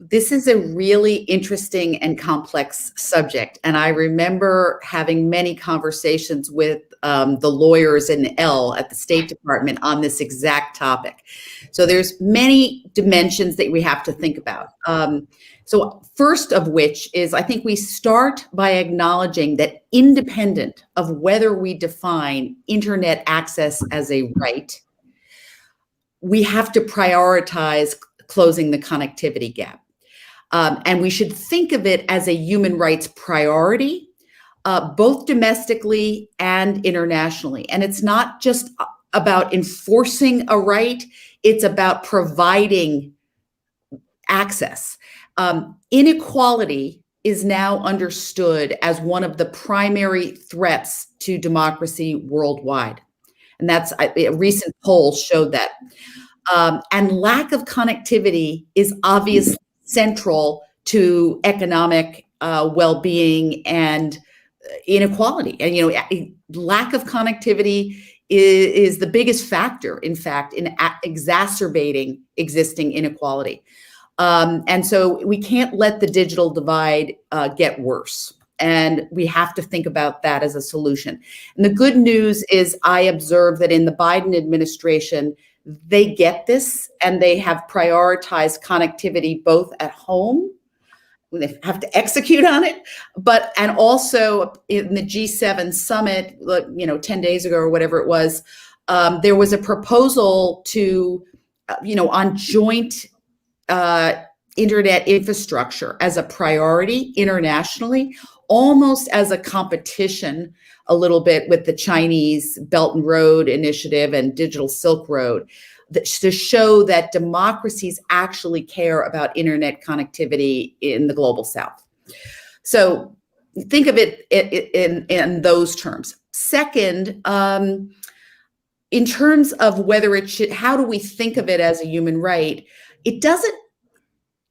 This is a really interesting and complex subject. And I remember having many conversations with the lawyers in L at the State Department on this exact topic. So there's many dimensions that we have to think about. So first of which is, I think we start by acknowledging that independent of whether we define internet access as a right, we have to prioritize closing the connectivity gap. And we should think of it as a human rights priority both domestically and internationally. And it's not just about enforcing a right, it's about providing access. Inequality is now understood as one of the primary threats to democracy worldwide. And that's a recent poll showed that. And lack of connectivity is obviously central to economic well-being and inequality. And lack of connectivity is the biggest factor, in fact, in exacerbating existing inequality. And so we can't let the digital divide get worse. And we have to think about that as a solution. And the good news is I observe that in the Biden administration, they get this and they have prioritized connectivity both at home, they have to execute on it, and also in the G7 summit, 10 days ago or whatever it was, there was a proposal to, on joint internet infrastructure as a priority internationally, almost as a competition a little bit with the Chinese Belt and Road Initiative and Digital Silk Road, to show that democracies actually care about internet connectivity in the global South. So think of it in those terms. Second, in terms of whether it should, how do we think of it as a human right? It doesn't,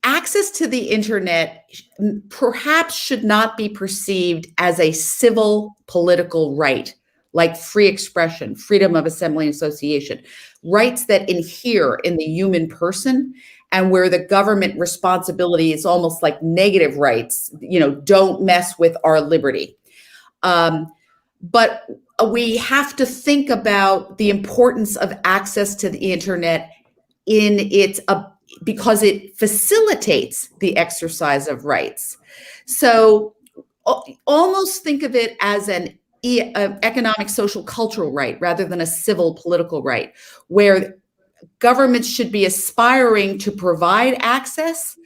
access to the internet perhaps should not be perceived as a civil political right, like free expression, freedom of assembly and association, rights that inhere in the human person, and where the government responsibility is almost like negative rights, don't mess with our liberty. But we have to think about the importance of access to the internet in its because it facilitates the exercise of rights. So almost think of it as an economic, social, cultural right rather than a civil political right, where governments should be aspiring to provide access.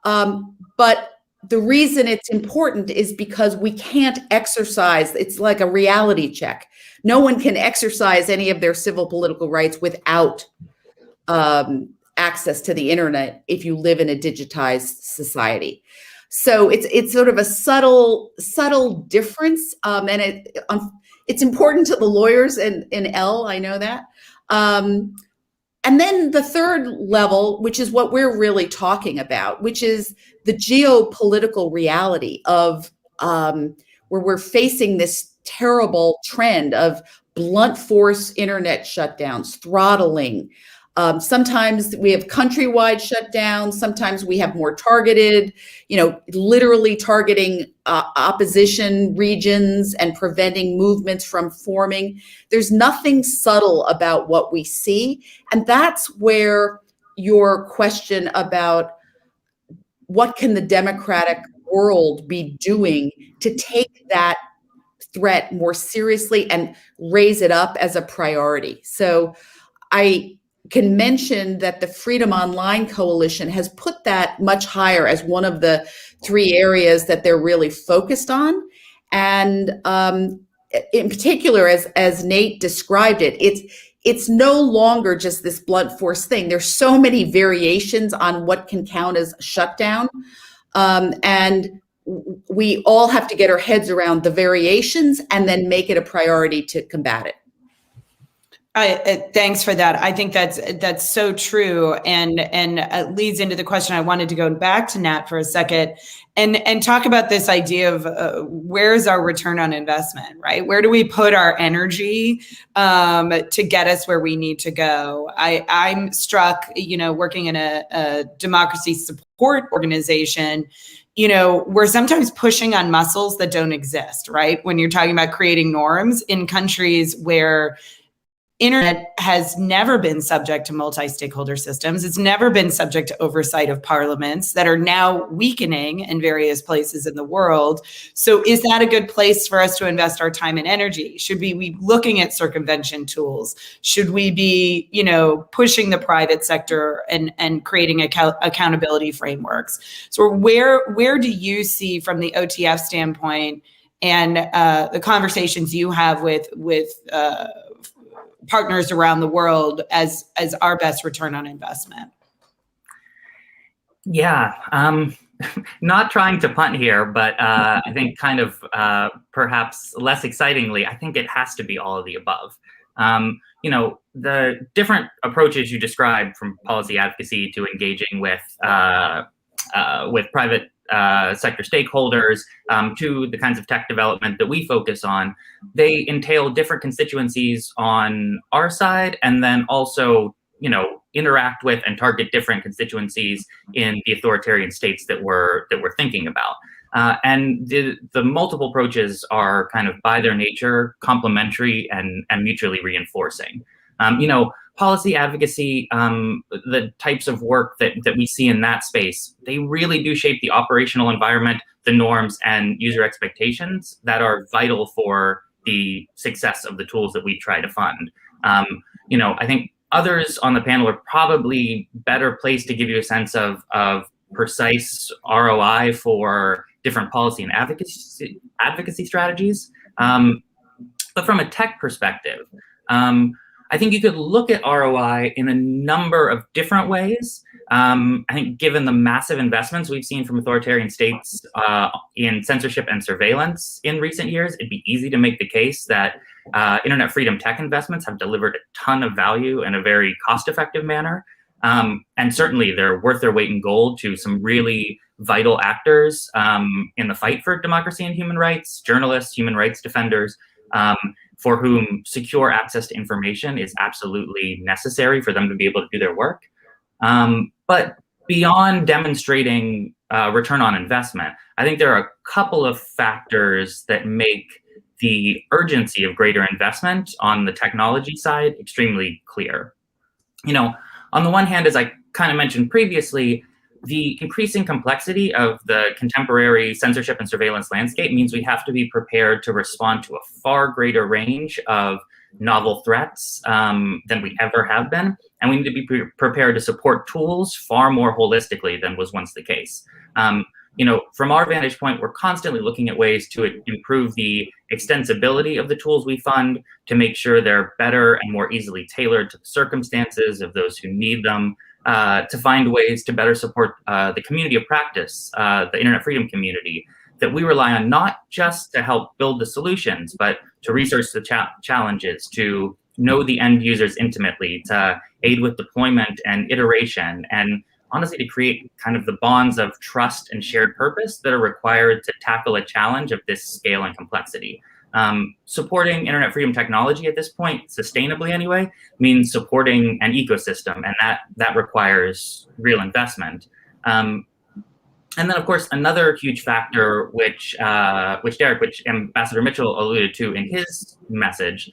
But the reason it's important is because we can't exercise, it's like a reality check. No one can exercise any of their civil political rights without access to the internet if you live in a digitized society. So it's sort of a subtle difference, and it's important to the lawyers in L. I know that. And then the third level, which is what we're really talking about, which is the geopolitical reality of where we're facing this terrible trend of blunt force internet shutdowns, throttling. Sometimes we have countrywide shutdowns. Sometimes we have more targeted, literally targeting opposition regions and preventing movements from forming. There's nothing subtle about what we see. And that's where your question about what can the democratic world be doing to take that threat more seriously and raise it up as a priority. So I can mention that the Freedom Online Coalition has put that much higher as one of the 3 areas that they're really focused on. And in particular, as Nate described it, it's no longer just this blunt force thing. There's so many variations on what can count as a shutdown. And we all have to get our heads around the variations and then make it a priority to combat it. Thanks for that. I think that's so true, and leads into the question I wanted to go back to Nat for a second, and talk about this idea of where's our return on investment, right? Where do we put our energy to get us where we need to go? I'm struck, working in a democracy support organization. We're sometimes pushing on muscles that don't exist, right? When you're talking about creating norms in countries where internet has never been subject to multi-stakeholder systems. It's never been subject to oversight of parliaments that are now weakening in various places in the world. So is that a good place for us to invest our time and energy? Should we be looking at circumvention tools? Should we be, pushing the private sector and creating accountability frameworks? So where do you see from the OTF standpoint and the conversations you have with partners around the world as our best return on investment? Yeah, not trying to punt here, but I think kind of perhaps less excitingly, I think it has to be all of the above. You know, the different approaches you described, from policy advocacy to engaging with private sector stakeholders, to the kinds of tech development that we focus on, they entail different constituencies on our side, and then also, you know, interact with and target different constituencies in the authoritarian states that we're thinking about. And the multiple approaches are kind of by their nature complementary and mutually reinforcing. You know, policy advocacy, the types of work that we see in that space, they really do shape the operational environment, the norms and user expectations that are vital for the success of the tools that we try to fund. You know, I think others on the panel are probably better placed to give you a sense of precise ROI for different policy and advocacy strategies. But from a tech perspective, I think you could look at ROI in a number of different ways. I think given the massive investments we've seen from authoritarian states in censorship and surveillance in recent years, it'd be easy to make the case that internet freedom tech investments have delivered a ton of value in a very cost-effective manner. And certainly they're worth their weight in gold to some really vital actors in the fight for democracy and human rights, journalists, human rights defenders, for whom secure access to information is absolutely necessary for them to be able to do their work. But beyond demonstrating return on investment, I think there are a couple of factors that make the urgency of greater investment on the technology side extremely clear. You know, on the one hand, as I kind of mentioned previously, the increasing complexity of the contemporary censorship and surveillance landscape means we have to be prepared to respond to a far greater range of novel threats than we ever have been. And we need to be prepared to support tools far more holistically than was once the case. You know, from our vantage point, we're constantly looking at ways to improve the extensibility of the tools we fund, to make sure they're better and more easily tailored to the circumstances of those who need them, to find ways to better support the community of practice, the internet freedom community, that we rely on not just to help build the solutions, but to research the challenges, to know the end users intimately, to aid with deployment and iteration, and honestly to create kind of the bonds of trust and shared purpose that are required to tackle a challenge of this scale and complexity. Supporting internet freedom technology at this point, sustainably anyway, means supporting an ecosystem, and that requires real investment. And then, of course, another huge factor, which Ambassador Mitchell alluded to in his message,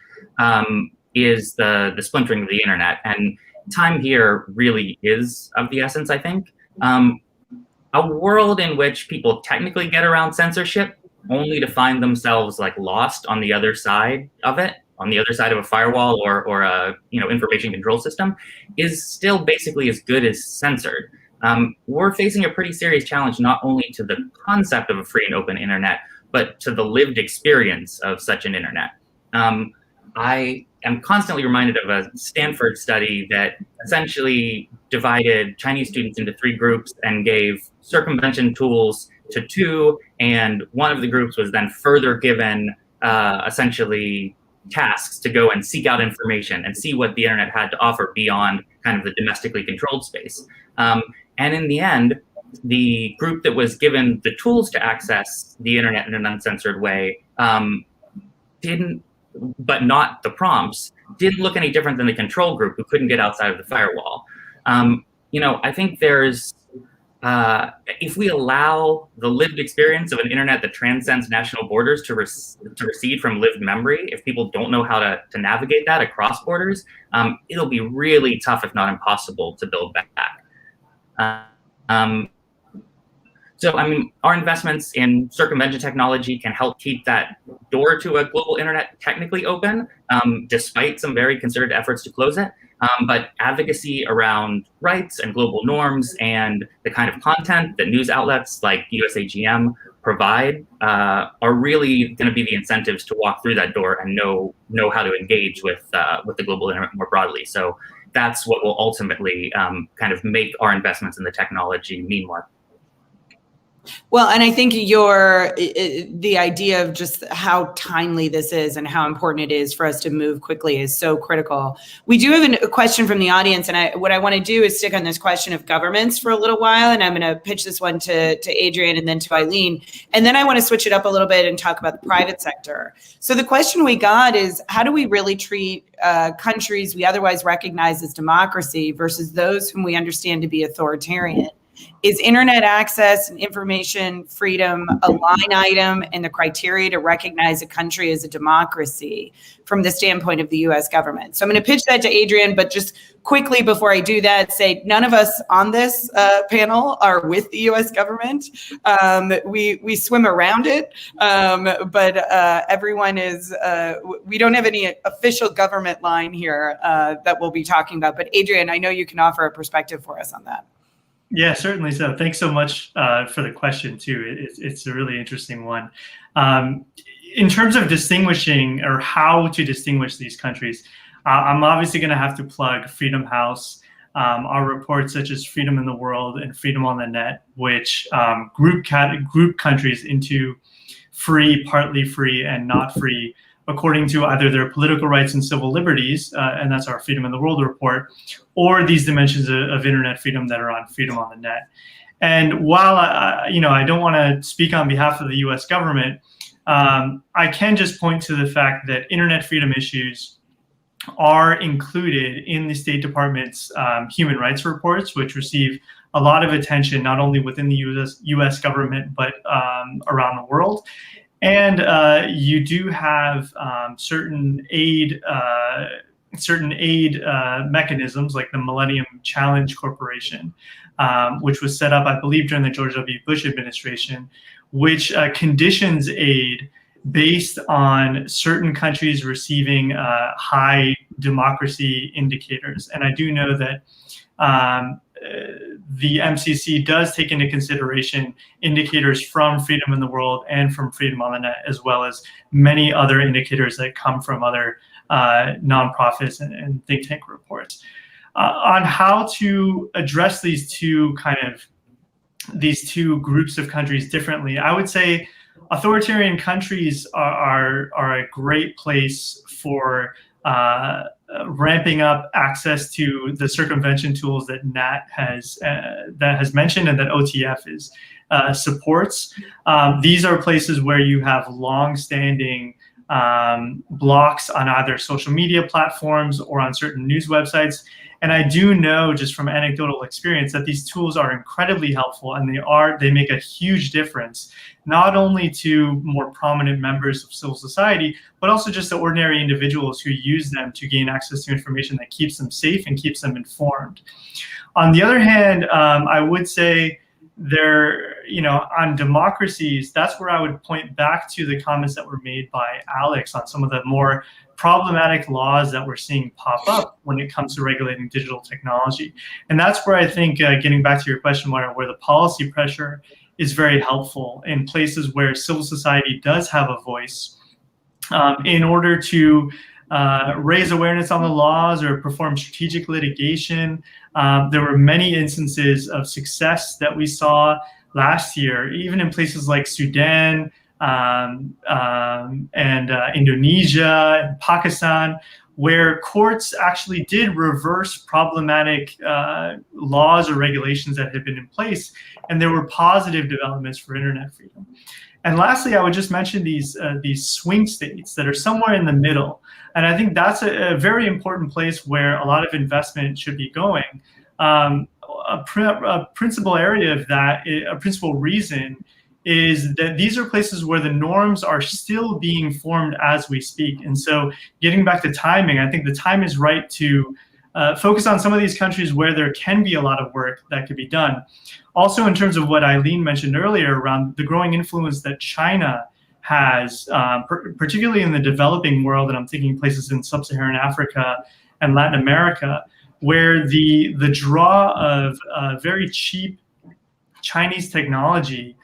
is the splintering of the internet. And time here really is of the essence, I think. A world in which people technically get around censorship only to find themselves like lost on the other side of it, on the other side of a firewall or a information control system, is still basically as good as censored. We're facing a pretty serious challenge, not only to the concept of a free and open internet, but to the lived experience of such an internet. I am constantly reminded of a Stanford study that essentially divided Chinese students into 3 groups and gave circumvention tools to 2, and one of the groups was then further given essentially tasks to go and seek out information and see what the internet had to offer beyond kind of the domestically controlled space. And in the end, the group that was given the tools to access the internet in an uncensored way but not the prompts, didn't look any different than the control group who couldn't get outside of the firewall. I think there's, if we allow the lived experience of an internet that transcends national borders to recede from lived memory, if people don't know how to navigate that across borders, it'll be really tough, if not impossible, to build back. So, I mean, our investments in circumvention technology can help keep that door to a global internet technically open, despite some very concerted efforts to close it. But advocacy around rights and global norms and the kind of content that news outlets like USAGM provide are really going to be the incentives to walk through that door and know how to engage with the global internet more broadly. So that's what will ultimately kind of make our investments in the technology mean more. Well, and I think the idea of just how timely this is and how important it is for us to move quickly is so critical. We do have a question from the audience, and what I want to do is stick on this question of governments for a little while, and I'm going to pitch this one to Adrian and then to Eileen, and then I want to switch it up a little bit and talk about the private sector. So the question we got is, how do we really treat countries we otherwise recognize as democracy versus those whom we understand to be authoritarian? Is internet access and information freedom a line item in the criteria to recognize a country as a democracy from the standpoint of the US government? So I'm going to pitch that to Adrian, but just quickly before I do that, say none of us on this panel are with the US government. We swim around it, but everyone is, we don't have any official government line here that we'll be talking about. But Adrian, I know you can offer a perspective for us on that. Yeah, certainly so. Thanks so much for the question, too. It's a really interesting one. In terms of distinguishing or how to distinguish these countries, I'm obviously going to have to plug Freedom House, our reports such as Freedom in the World and Freedom on the Net, which group countries into free, partly free, and not free, according to either their political rights and civil liberties, and that's our Freedom in the World report, or these dimensions of internet freedom that are on Freedom on the Net. And while I don't want to speak on behalf of the U.S. government, I can just point to the fact that internet freedom issues are included in the State Department's human rights reports, which receive a lot of attention not only within the U.S. government but around the world. And you do have certain aid mechanisms like the Millennium Challenge Corporation, which was set up, I believe, during the George W. Bush administration, which conditions aid based on certain countries receiving high democracy indicators. And I do know that the MCC does take into consideration indicators from Freedom in the World and from Freedom on the Net, as well as many other indicators that come from other nonprofits and think tank reports. On how to address these two groups of countries differently, I would say authoritarian countries are a great place for ramping up access to the circumvention tools that Nat has mentioned and that OTF supports. These are places where you have long-standing blocks on either social media platforms or on certain news websites. And I do know just from anecdotal experience that these tools are incredibly helpful, and they make a huge difference, not only to more prominent members of civil society, but also just the ordinary individuals who use them to gain access to information that keeps them safe and keeps them informed. On the other hand, I would say on democracies, that's where I would point back to the comments that were made by Alex on some of the more problematic laws that we're seeing pop up when it comes to regulating digital technology. And that's where I think, getting back to your question, Moira, where the policy pressure is very helpful in places where civil society does have a voice in order to raise awareness on the laws or perform strategic litigation. There were many instances of success that we saw last year, even in places like Sudan, and Indonesia and Pakistan, where courts actually did reverse problematic laws or regulations that had been in place, and there were positive developments for internet freedom. And lastly, I would just mention these swing states that are somewhere in the middle, and I think that's a very important place where a lot of investment should be going. A principal area of that, a principal reason, is that these are places where the norms are still being formed as we speak. And so getting back to timing, I think the time is right to focus on some of these countries where there can be a lot of work that could be done. Also, in terms of what Eileen mentioned earlier around the growing influence that China has, particularly in the developing world, and I'm thinking places in sub-Saharan Africa and Latin America, where the draw of very cheap Chinese technology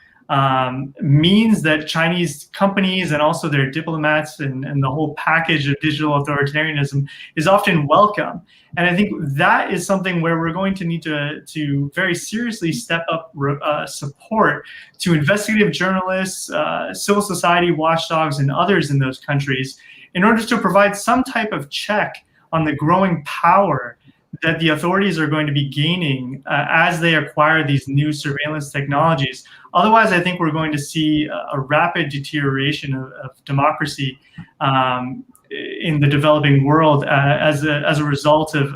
means that Chinese companies and also their diplomats and the whole package of digital authoritarianism is often welcome. And I think that is something where we're going to need to very seriously step up support to investigative journalists, civil society watchdogs, and others in those countries in order to provide some type of check on the growing power that the authorities are going to be gaining as they acquire these new surveillance technologies. Otherwise, I think we're going to see a rapid deterioration of democracy in the developing world as a result of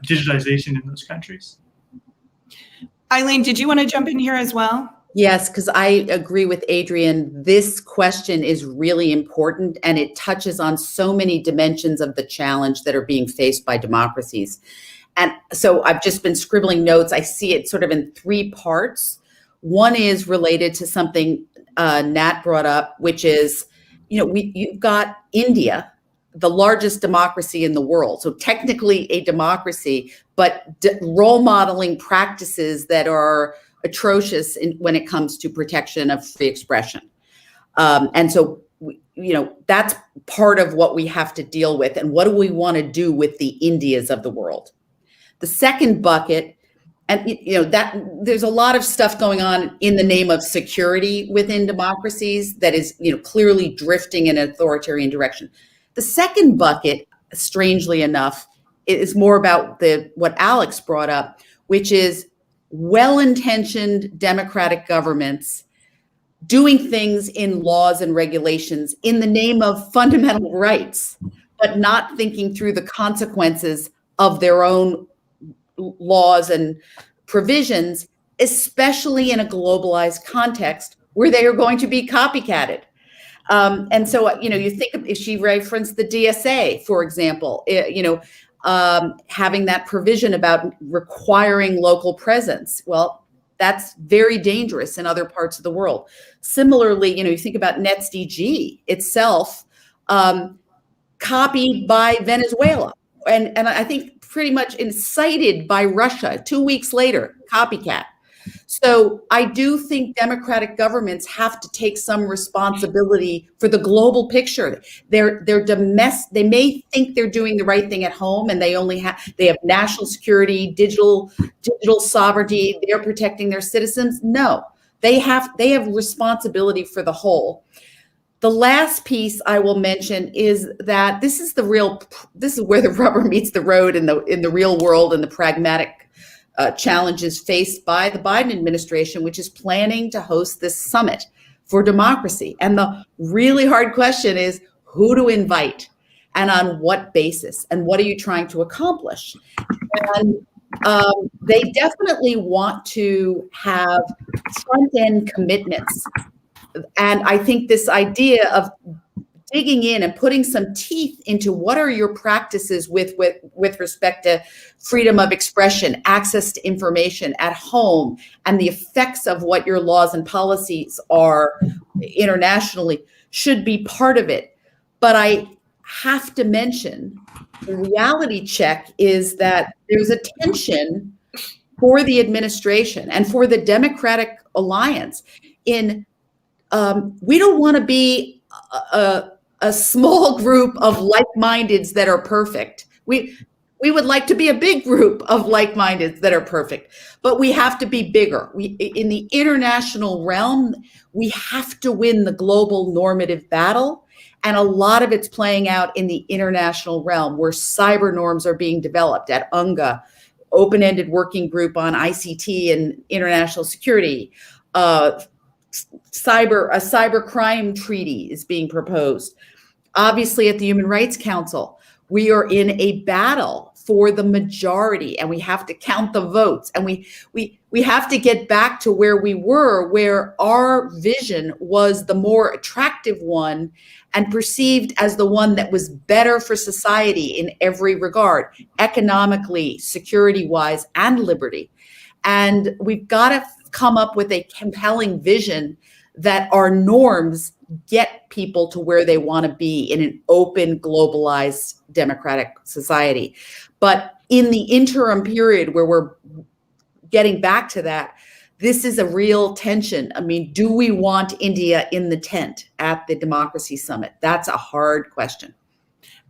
digitization in those countries. Eileen, did you want to jump in here as well? Yes, because I agree with Adrian. This question is really important, and it touches on so many dimensions of the challenge that are being faced by democracies. And so I've just been scribbling notes. I see it sort of in three parts. One is related to something Nat brought up, which is, you've got India, the largest democracy in the world. So technically a democracy, but role modeling practices that are atrocious when it comes to protection of free expression. And so, that's part of what we have to deal with. And what do we want to do with the Indias of the world? The second bucket, and that there's a lot of stuff going on in the name of security within democracies that is, clearly drifting in an authoritarian direction. The second bucket, strangely enough, is more about what Alex brought up, which is well-intentioned democratic governments doing things in laws and regulations in the name of fundamental rights, but not thinking through the consequences of their own laws and provisions, especially in a globalized context where they are going to be copycatted. And so, you think of, if she referenced the DSA, for example, having that provision about requiring local presence. Well, that's very dangerous in other parts of the world. Similarly, you think about NetzDG itself, copied by Venezuela. And I think pretty much incited by Russia 2 weeks later, copycat. So I do think democratic governments have to take some responsibility for the global picture. They're domestic. They may think they're doing the right thing at home, and they have national security, digital sovereignty. They're protecting their citizens. No, they have responsibility for the whole. The last piece I will mention is that this is where the rubber meets the road in the real world and the pragmatic challenges faced by the Biden administration, which is planning to host this summit for democracy. And the really hard question is who to invite and on what basis and what are you trying to accomplish? And they definitely want to have front-end commitments. And I think this idea of digging in and putting some teeth into what are your practices with respect to freedom of expression, access to information at home, and the effects of what your laws and policies are internationally should be part of it. But I have to mention the reality check is that there's a tension for the administration and for the Democratic Alliance in we don't want to be a small group of like-mindeds that are perfect. We would like to be a big group of like-mindeds that are perfect, but we have to be bigger. In the international realm, we have to win the global normative battle. And a lot of it's playing out in the international realm where cyber norms are being developed at UNGA, open-ended working group on ICT and international security. A cyber crime treaty is being proposed. Obviously, at the Human Rights Council, we are in a battle for the majority, and we have to count the votes, and we have to get back to where we were, where our vision was the more attractive one and perceived as the one that was better for society in every regard, economically, security-wise, and liberty. And we've got to come up with a compelling vision that our norms get people to where they want to be in an open, globalized, democratic society. But in the interim period where we're getting back to that, this is a real tension. I mean, do we want India in the tent at the Democracy Summit? That's a hard question.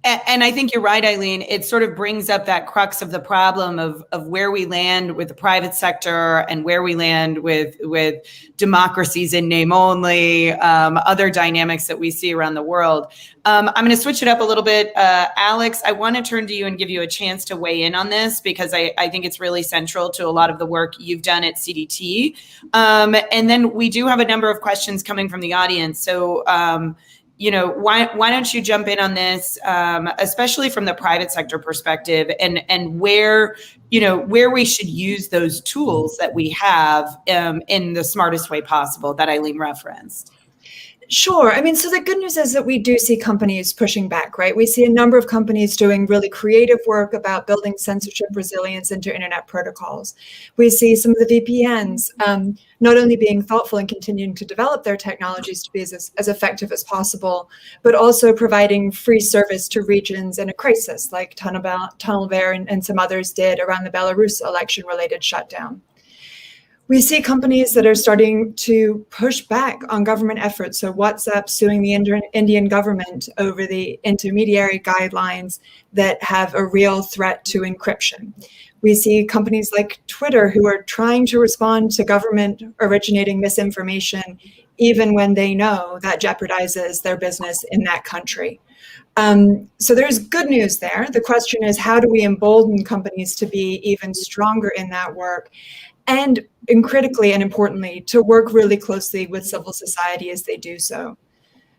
And I think you're right, Eileen. It sort of brings up that crux of the problem of where we land with the private sector and where we land with democracies in name only, other dynamics that we see around the world. I'm going to switch it up a little bit. Alex, I want to turn to you and give you a chance to weigh in on this, because I think it's really central to a lot of the work you've done at CDT. And then we do have a number of questions coming from the audience. So, why don't you jump in on this, especially from the private sector perspective, and where we should use those tools that we have in the smartest way possible that Eileen referenced. Sure. I mean, so the good news is that we do see companies pushing back, right? We see a number of companies doing really creative work about building censorship resilience into internet protocols. We see some of the VPNs not only being thoughtful and continuing to develop their technologies to be as effective as possible, but also providing free service to regions in a crisis, like Tunnelbear and some others did around the Belarus election-related shutdown. We see companies that are starting to push back on government efforts. So WhatsApp suing the Indian government over the intermediary guidelines that have a real threat to encryption. We see companies like Twitter who are trying to respond to government originating misinformation, even when they know that jeopardizes their business in that country. So there's good news there. The question is, how do we embolden companies to be even stronger in that work? And critically and importantly, to work really closely with civil society as they do so.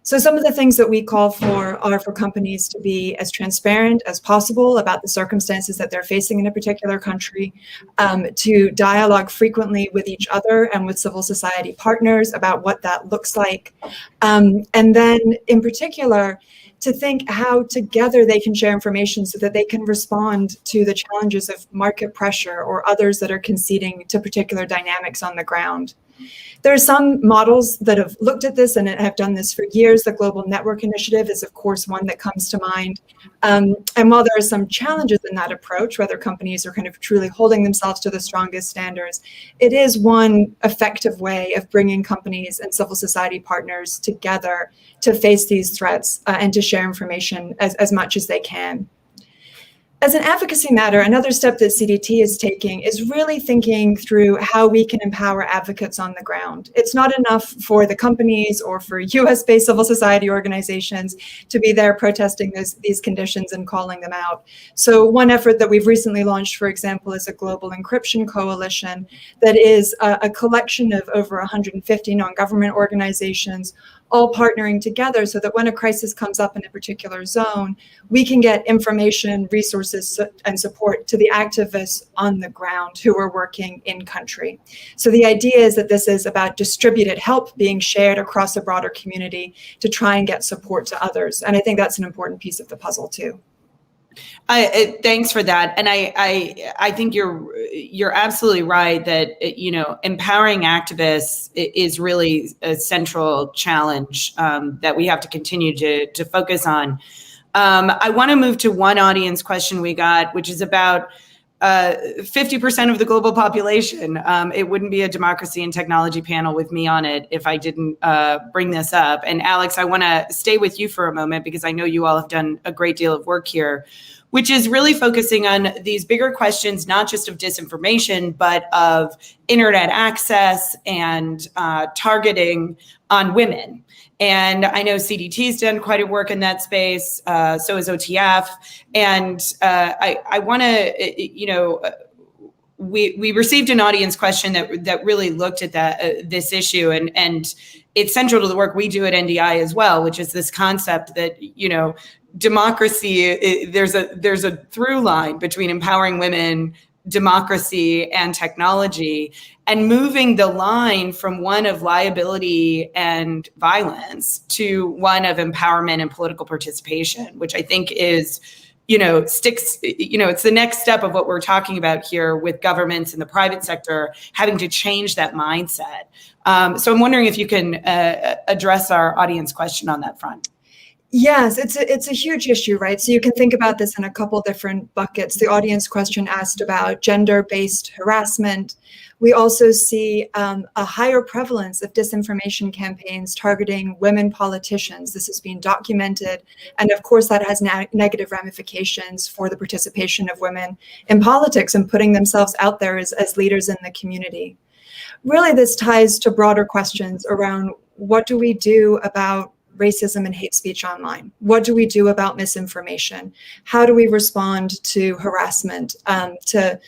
So some of the things that we call for are for companies to be as transparent as possible about the circumstances that they're facing in a particular country, to dialogue frequently with each other and with civil society partners about what that looks like. And then in particular, to think how together they can share information so that they can respond to the challenges of market pressure or others that are conceding to particular dynamics on the ground. There are some models that have looked at this and have done this for years. The Global Network Initiative is, of course, one that comes to mind. And while there are some challenges in that approach, whether companies are kind of truly holding themselves to the strongest standards, it is one effective way of bringing companies and civil society partners together to face these threats and to share information as much as they can. As an advocacy matter, another step that CDT is taking is really thinking through how we can empower advocates on the ground. It's not enough for the companies or for US-based civil society organizations to be there protesting these conditions and calling them out. So one effort that we've recently launched, for example, is a global encryption coalition that is a collection of over 150 non-government organizations all partnering together so that when a crisis comes up in a particular zone, we can get information, resources, and support to the activists on the ground who are working in country. So the idea is that this is about distributed help being shared across a broader community to try and get support to others. And I think that's an important piece of the puzzle too. Thanks for that, and I think you're absolutely right that empowering activists is really a central challenge that we have to continue to focus on. I want to move to one audience question we got, which is about 50% of the global population. It wouldn't be a democracy and technology panel with me on it if I didn't bring this up. And Alex, I want to stay with you for a moment because I know you all have done a great deal of work here, which is really focusing on these bigger questions, not just of disinformation, but of internet access and targeting on women. And I know CDT's done quite a work in that space, so is OTF. And I want to, we received an audience question that really looked at this issue, and it's central to the work we do at NDI as well, which is this concept that, democracy, there's a through line between empowering women, democracy, and technology, and moving the line from one of liability and violence to one of empowerment and political participation, which I think is, it's the next step of what we're talking about here with governments and the private sector having to change that mindset. So I'm wondering if you can address our audience question on that front. Yes, it's a huge issue, right? So you can think about this in a couple different buckets. The audience question asked about gender-based harassment. We also see a higher prevalence of disinformation campaigns targeting women politicians. This has been documented. And of course, that has negative ramifications for the participation of women in politics and putting themselves out there as leaders in the community. Really, this ties to broader questions around what do we do about racism and hate speech online? What do we do about misinformation? How do we respond to harassment, to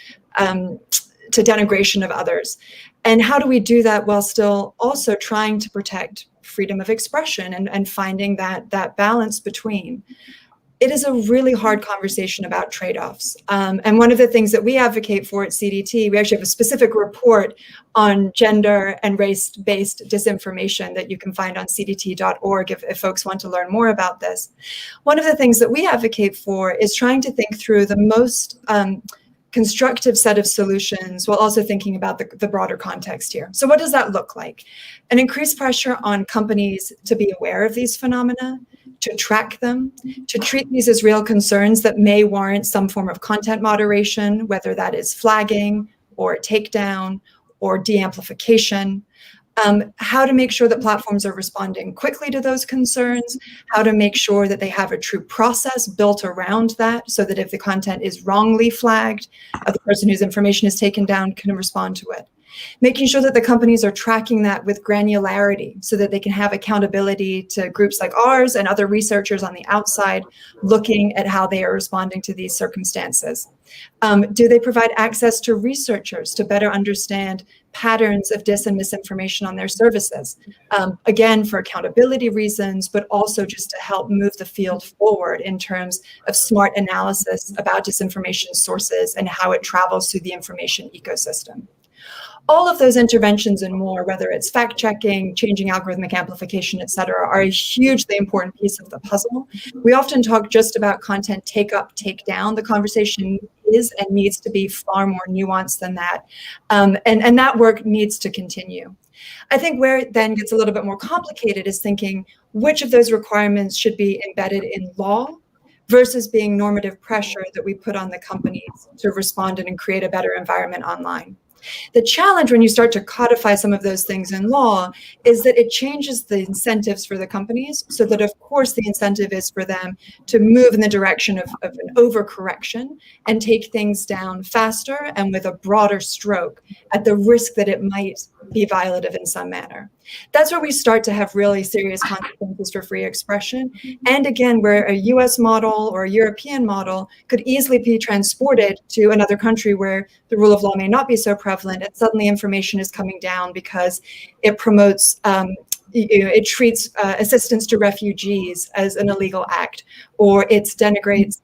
denigration of others? And how do we do that while still also trying to protect freedom of expression and finding that balance between? It is a really hard conversation about trade-offs. And one of the things that we advocate for at CDT, we actually have a specific report on gender and race-based disinformation that you can find on cdt.org if folks want to learn more about this. One of the things that we advocate for is trying to think through the most constructive set of solutions while also thinking about the broader context here. So what does that look like? An increased pressure on companies to be aware of these phenomena, to track them, to treat these as real concerns that may warrant some form of content moderation, whether that is flagging or takedown or de-amplification. How to make sure that platforms are responding quickly to those concerns, how to make sure that they have a true process built around that so that if the content is wrongly flagged, the person whose information is taken down can respond to it. Making sure that the companies are tracking that with granularity so that they can have accountability to groups like ours and other researchers on the outside looking at how they are responding to these circumstances. Do they provide access to researchers to better understand patterns of dis and misinformation on their services? Again, for accountability reasons, but also just to help move the field forward in terms of smart analysis about disinformation sources and how it travels through the information ecosystem. All of those interventions and more, whether it's fact-checking, changing algorithmic amplification, et cetera, are a hugely important piece of the puzzle. We often talk just about content take up, take down. The conversation is and needs to be far more nuanced than that. And that work needs to continue. I think where it then gets a little bit more complicated is thinking which of those requirements should be embedded in law versus being normative pressure that we put on the companies to respond and create a better environment online. The challenge when you start to codify some of those things in law is that it changes the incentives for the companies so that, of course, the incentive is for them to move in the direction of an overcorrection and take things down faster and with a broader stroke at the risk that it might be violative in some manner. That's where we start to have really serious consequences for free expression. And again, where a US model or a European model could easily be transported to another country where the rule of law may not be so prevalent, and suddenly information is coming down because it promotes, it treats assistance to refugees as an illegal act, or it denigrates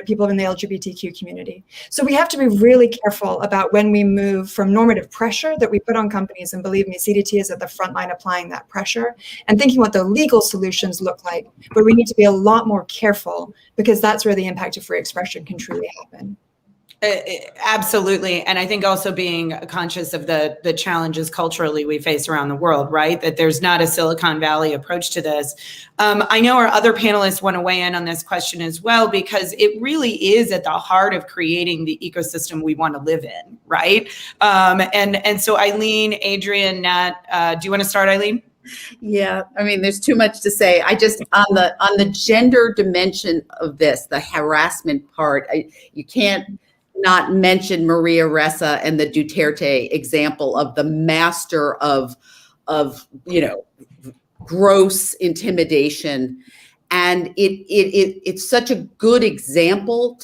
people in the LGBTQ community. So we have to be really careful about when we move from normative pressure that we put on companies, and believe me, CDT is at the front line applying that pressure, and thinking what the legal solutions look like, but we need to be a lot more careful because that's where the impact of free expression can truly happen. Absolutely. And I think also being conscious of the challenges culturally we face around the world, right? That there's not a Silicon Valley approach to this. I know our other panelists want to weigh in on this question as well, because it really is at the heart of creating the ecosystem we want to live in, right? And so Eileen, Adrian, Nat, do you want to start, Eileen? Yeah, I mean, there's too much to say. I just, on the gender dimension of this, the harassment part, you can't not mention Maria Ressa and the Duterte example of the master of gross intimidation. And it's such a good example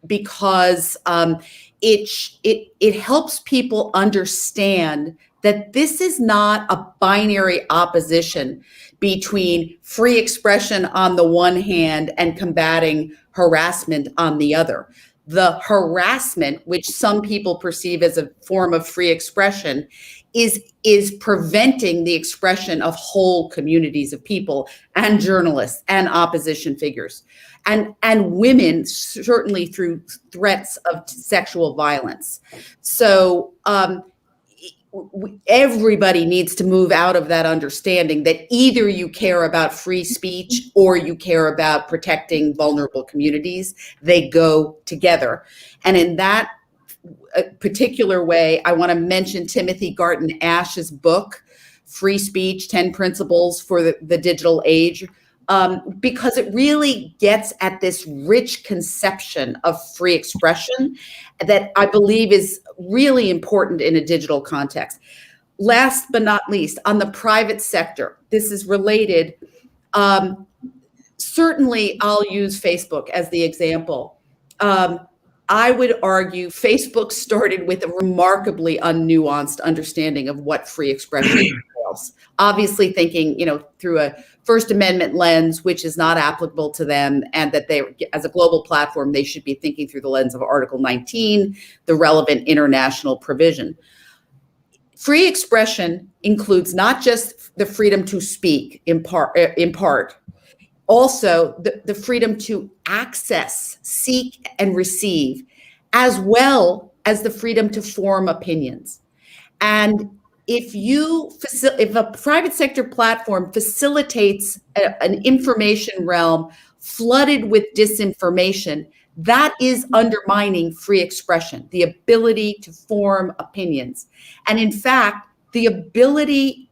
because it helps people understand that this is not a binary opposition between free expression on the one hand and combating harassment on the other. The harassment, which some people perceive as a form of free expression, is preventing the expression of whole communities of people and journalists and opposition figures and women, certainly through threats of sexual violence. So everybody needs to move out of that understanding that either you care about free speech or you care about protecting vulnerable communities. They go together. And in that particular way, I want to mention Timothy Garton Ash's book, Free Speech, 10 Principles for the Digital Age, because it really gets at this rich conception of free expression that I believe is really important in a digital context. Last but not least, on the private sector, this is related. Certainly, I'll use Facebook as the example. I would argue Facebook started with a remarkably unnuanced understanding of what free expression entails. Obviously thinking, through a First Amendment lens, which is not applicable to them, and that they, as a global platform, they should be thinking through the lens of Article 19, the relevant international provision. Free expression includes not just the freedom to speak in part, also the freedom to access, seek, and receive, as well as the freedom to form opinions. And if a private sector platform facilitates an information realm flooded with disinformation, that is undermining free expression, the ability to form opinions. And in fact, the ability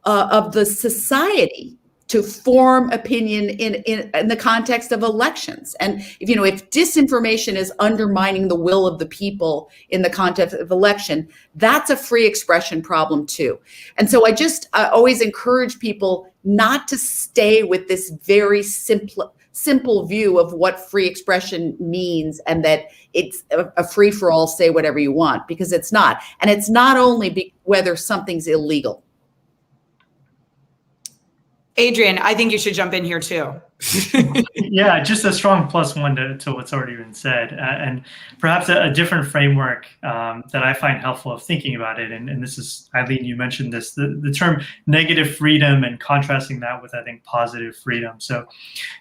of the society to form opinion in the context of elections. And if disinformation is undermining the will of the people in the context of election, that's a free expression problem too. And so I always encourage people not to stay with this very simple view of what free expression means and that it's a free-for-all, say whatever you want, because it's not. And it's not only whether something's illegal. Adrian, I think you should jump in here too. Yeah, just a strong +1 to what's already been said, and perhaps a different framework that I find helpful of thinking about it. And this is, Eileen, you mentioned this, the term negative freedom, and contrasting that with, I think, positive freedom. So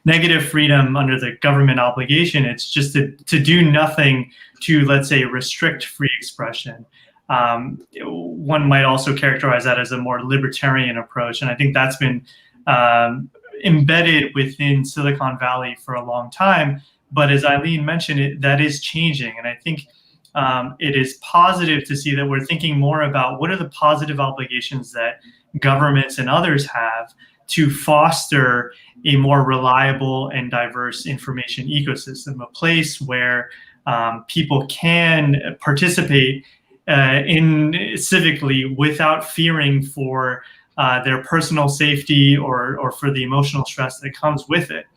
negative freedom under the government obligation, it's just to do nothing to, let's say, restrict free expression. One might also characterize that as a more libertarian approach, and I think that's been embedded within Silicon Valley for a long time. But as Eileen mentioned, that is changing. And I think it is positive to see that we're thinking more about what are the positive obligations that governments and others have to foster a more reliable and diverse information ecosystem, a place where people can participate civically without fearing for their personal safety or for the emotional stress that comes with it.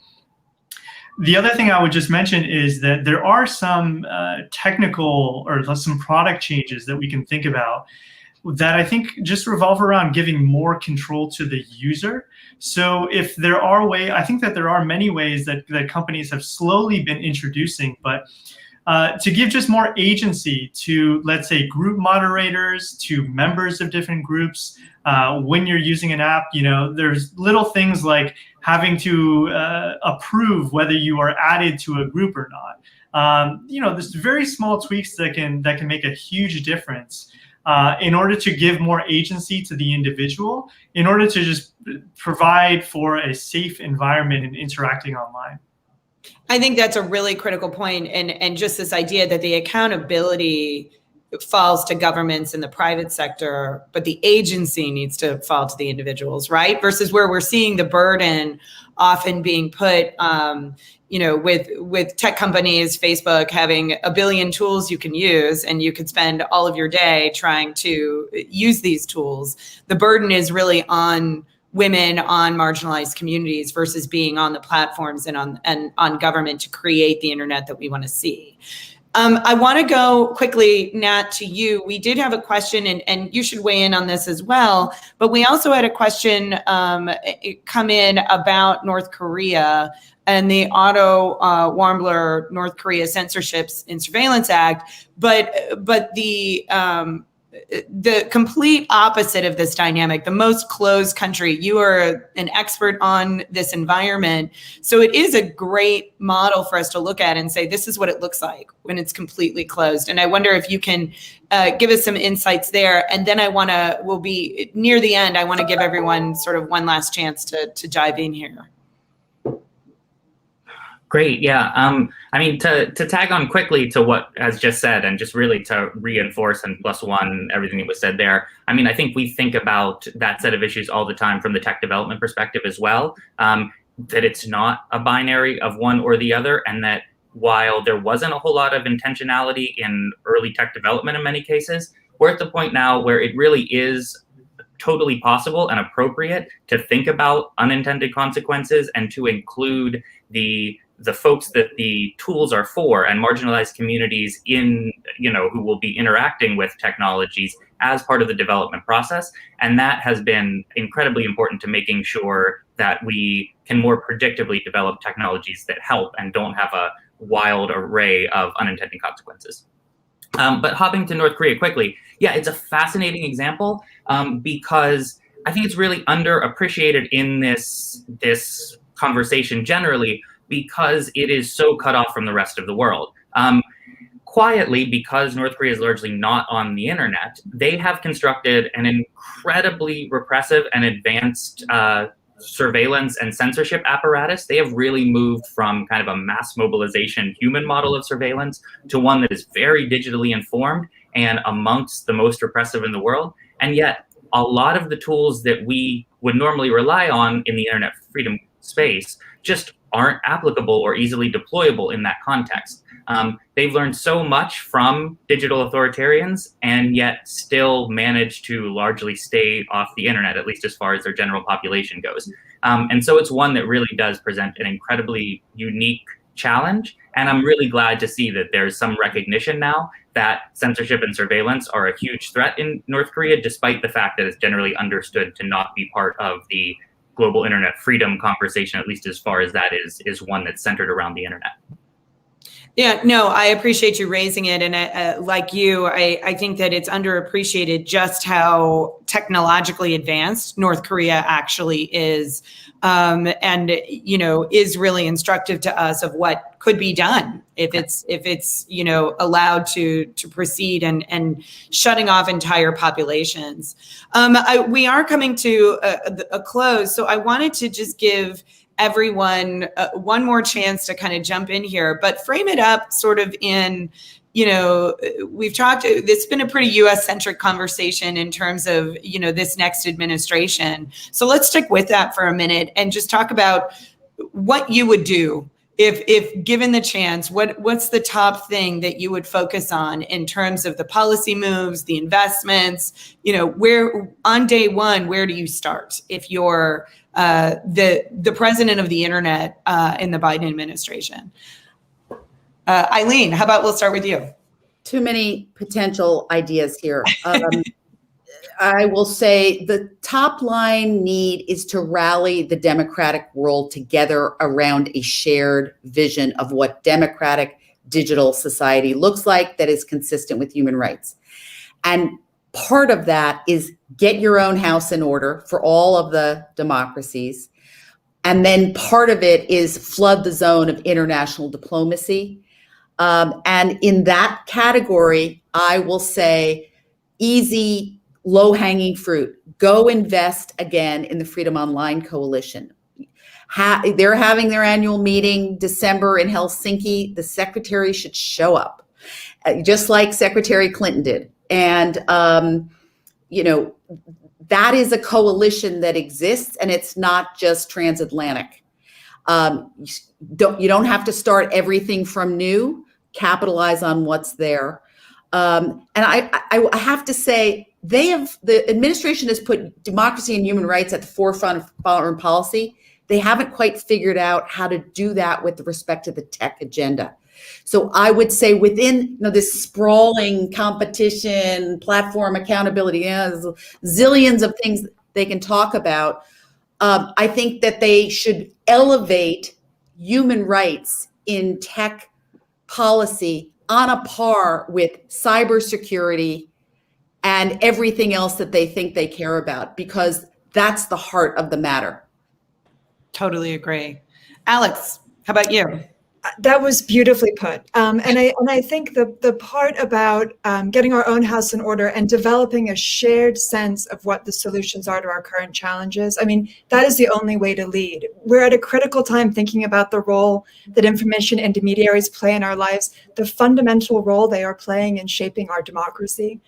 The other thing I would just mention is that there are some technical or some product changes that we can think about that I think just revolve around giving more control to the user. So if there are I think that there are many ways that companies have slowly been introducing, but to give just more agency to, let's say, group moderators, to members of different groups. When you're using an app, there's little things like having to approve whether you are added to a group or not. There's very small tweaks that can make a huge difference in order to give more agency to the individual, in order to just provide for a safe environment in interacting online. I think that's a really critical point, and just this idea that the accountability falls to governments in the private sector, but the agency needs to fall to the individuals, right? Versus where we're seeing the burden often being put, with tech companies, Facebook having a billion tools you can use, and you could spend all of your day trying to use these tools. The burden is really on women, on marginalized communities, versus being on the platforms and on government to create the internet that we want to see. I want to go quickly, Nat, to you. We did have a question, and you should weigh in on this as well, but we also had a question come in about North Korea and the Otto Warmbier North Korea Censorship and Surveillance Act, but the the complete opposite of this dynamic, the most closed country. You are an expert on this environment. So it is a great model for us to look at and say, this is what it looks like when it's completely closed. And I wonder if you can give us some insights there. And then we'll be near the end. I want to give everyone sort of one last chance to dive in here. Great. Yeah. I mean, to tag on quickly to what has just said, and just really to reinforce and plus one everything that was said there. I mean, I think we think about that set of issues all the time from the tech development perspective as well, that it's not a binary of one or the other, and that while there wasn't a whole lot of intentionality in early tech development in many cases, we're at the point now where it really is totally possible and appropriate to think about unintended consequences and to include the folks that the tools are for and marginalized communities in, who will be interacting with technologies as part of the development process. And that has been incredibly important to making sure that we can more predictably develop technologies that help and don't have a wild array of unintended consequences. But hopping to North Korea quickly, yeah, it's a fascinating example because I think it's really underappreciated in this conversation generally, because it is so cut off from the rest of the world. Quietly, because North Korea is largely not on the internet, they have constructed an incredibly repressive and advanced surveillance and censorship apparatus. They have really moved from kind of a mass mobilization human model of surveillance to one that is very digitally informed and amongst the most repressive in the world. And yet, a lot of the tools that we would normally rely on in the internet freedom space just aren't applicable or easily deployable in that context. They've learned so much from digital authoritarians and yet still manage to largely stay off the internet, at least as far as their general population goes. And so it's one that really does present an incredibly unique challenge. And I'm really glad to see that there's some recognition now that censorship and surveillance are a huge threat in North Korea, despite the fact that it's generally understood to not be part of the global internet freedom conversation, at least as far as that is one that's centered around the internet. Yeah, no, I appreciate you raising it. And like you, I think that it's underappreciated just how technologically advanced North Korea actually is. And, is really instructive to us of what could be done if it's allowed to proceed and shutting off entire populations. We are coming to a close. So I wanted to just give everyone one more chance to kind of jump in here, but frame it up sort of in, we've talked, it's been a pretty US centric conversation in terms of, this next administration. So let's stick with that for a minute and just talk about what you would do if given the chance. What's the top thing that you would focus on in terms of the policy moves, the investments, where on day one, where do you start if you're the president of the internet in the Biden administration? Eileen, how about we'll start with you? Too many potential ideas here. I will say the top line need is to rally the democratic world together around a shared vision of what democratic digital society looks like that is consistent with human rights. And part of that is get your own house in order for all of the democracies. And then part of it is flood the zone of international diplomacy. And in that category, I will say easy, low-hanging fruit. Go invest again in the Freedom Online Coalition. They're having their annual meeting December in Helsinki. The secretary should show up, just like Secretary Clinton did. And, that is a coalition that exists, and it's not just transatlantic. You don't have to start everything from new. Capitalize on what's there. And I have to say, the administration has put democracy and human rights at the forefront of foreign policy. They haven't quite figured out how to do that with respect to the tech agenda. So I would say within this sprawling competition, platform accountability, there's zillions of things they can talk about. I think that they should elevate human rights in tech policy on a par with cybersecurity and everything else that they think they care about, because that's the heart of the matter. Totally agree. Alex, how about you? That was beautifully put. And I think the part about getting our own house in order and developing a shared sense of what the solutions are to our current challenges, I mean, that is the only way to lead. We're at a critical time thinking about the role that information intermediaries play in our lives, the fundamental role they are playing in shaping our democracy.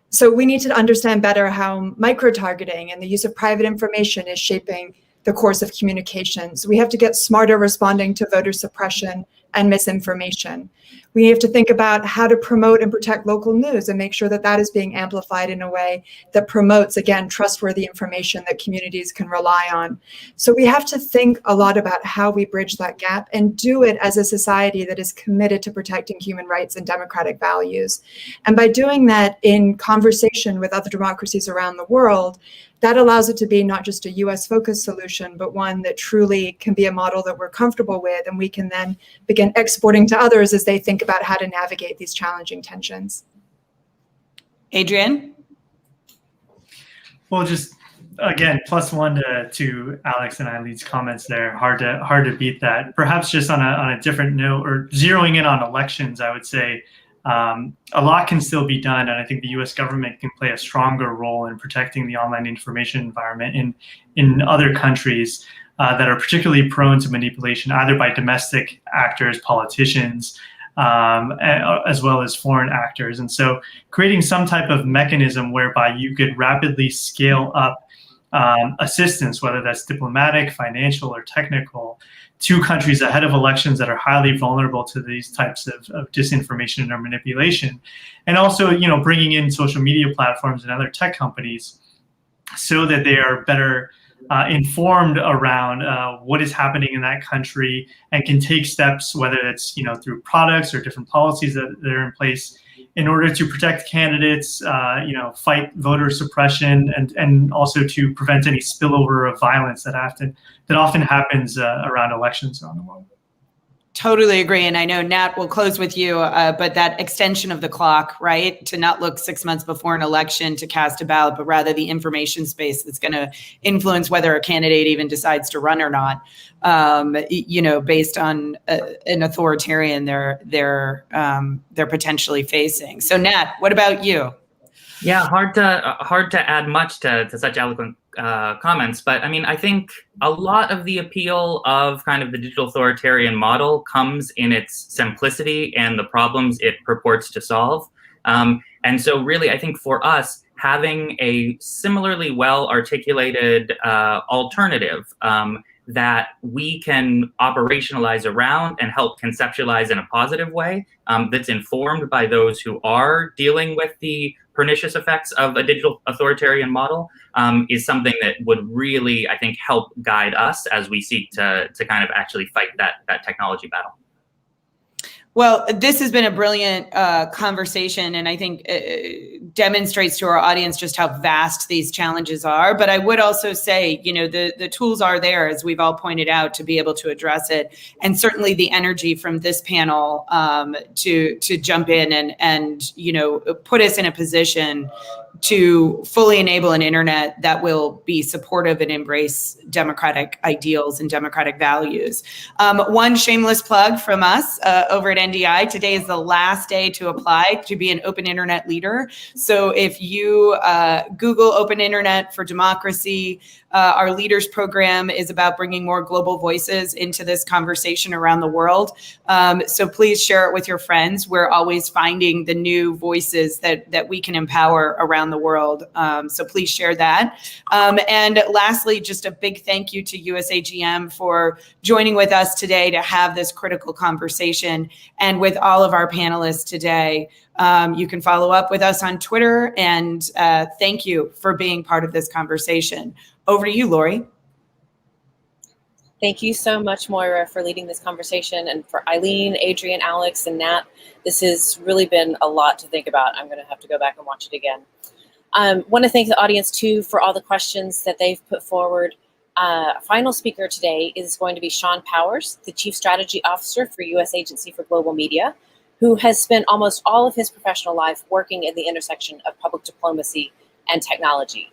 So we need to understand better how micro-targeting and the use of private information is shaping the course of communications. We have to get smarter responding to voter suppression and misinformation. We have to think about how to promote and protect local news and make sure that that is being amplified in a way that promotes, again, trustworthy information that communities can rely on. So we have to think a lot about how we bridge that gap and do it as a society that is committed to protecting human rights and democratic values. And by doing that in conversation with other democracies around the world, that allows it to be not just a US focused solution, but one that truly can be a model that we're comfortable with, and we can then begin exporting to others as they think about how to navigate these challenging tensions. Adrian? Well, just again, +1 to Alex and Eileen's comments there. Hard to beat that. Perhaps just on a different note, or zeroing in on elections, I would say a lot can still be done, and I think the U.S. government can play a stronger role in protecting the online information environment in other countries that are particularly prone to manipulation, either by domestic actors, politicians, as well as foreign actors. And so creating some type of mechanism whereby you could rapidly scale up assistance, whether that's diplomatic, financial, or technical, to countries ahead of elections that are highly vulnerable to these types of disinformation or manipulation. And also, bringing in social media platforms and other tech companies so that they are better informed around what is happening in that country and can take steps, whether it's through products or different policies that are in place, in order to protect candidates, fight voter suppression, and also to prevent any spillover of violence that often happens around elections around the world. Totally agree. And I know, Nat, we'll close with you, but that extension of the clock, right, to not look 6 months before an election to cast a ballot, but rather the information space that's going to influence whether a candidate even decides to run or not, based on an authoritarian they're potentially facing. So, Nat, what about you? Yeah, hard to add much to such eloquent comments, but I mean, I think a lot of the appeal of kind of the digital authoritarian model comes in its simplicity and the problems it purports to solve. And so really, I think for us, having a similarly well articulated alternative that we can operationalize around and help conceptualize in a positive way, that's informed by those who are dealing with the pernicious effects of a digital authoritarian model, is something that would really, I think, help guide us as we seek to kind of actually fight that technology battle. Well, this has been a brilliant conversation, and I think demonstrates to our audience just how vast these challenges are. But I would also say, the tools are there, as we've all pointed out, to be able to address it. And certainly the energy from this panel to jump in and put us in a position to fully enable an internet that will be supportive and embrace democratic ideals and democratic values. One shameless plug from us over at NDI. Today is the last day to apply to be an open internet leader. So if you Google Open Internet for Democracy, our Leaders Program is about bringing more global voices into this conversation around the world. So please share it with your friends. We're always finding the new voices that we can empower around the world. So please share that. And lastly, just a big thank you to USAGM for joining with us today to have this critical conversation, and with all of our panelists today. You can follow up with us on Twitter, and thank you for being part of this conversation. Over to you, Lori. Thank you so much, Moira, for leading this conversation, and for Eileen, Adrian, Alex, and Nat. This has really been a lot to think about. I'm going to have to go back and watch it again. Want to thank the audience, too, for all the questions that they've put forward. Final speaker today is going to be Sean Powers, the Chief Strategy Officer for U.S. Agency for Global Media, who has spent almost all of his professional life working in the intersection of public diplomacy and technology.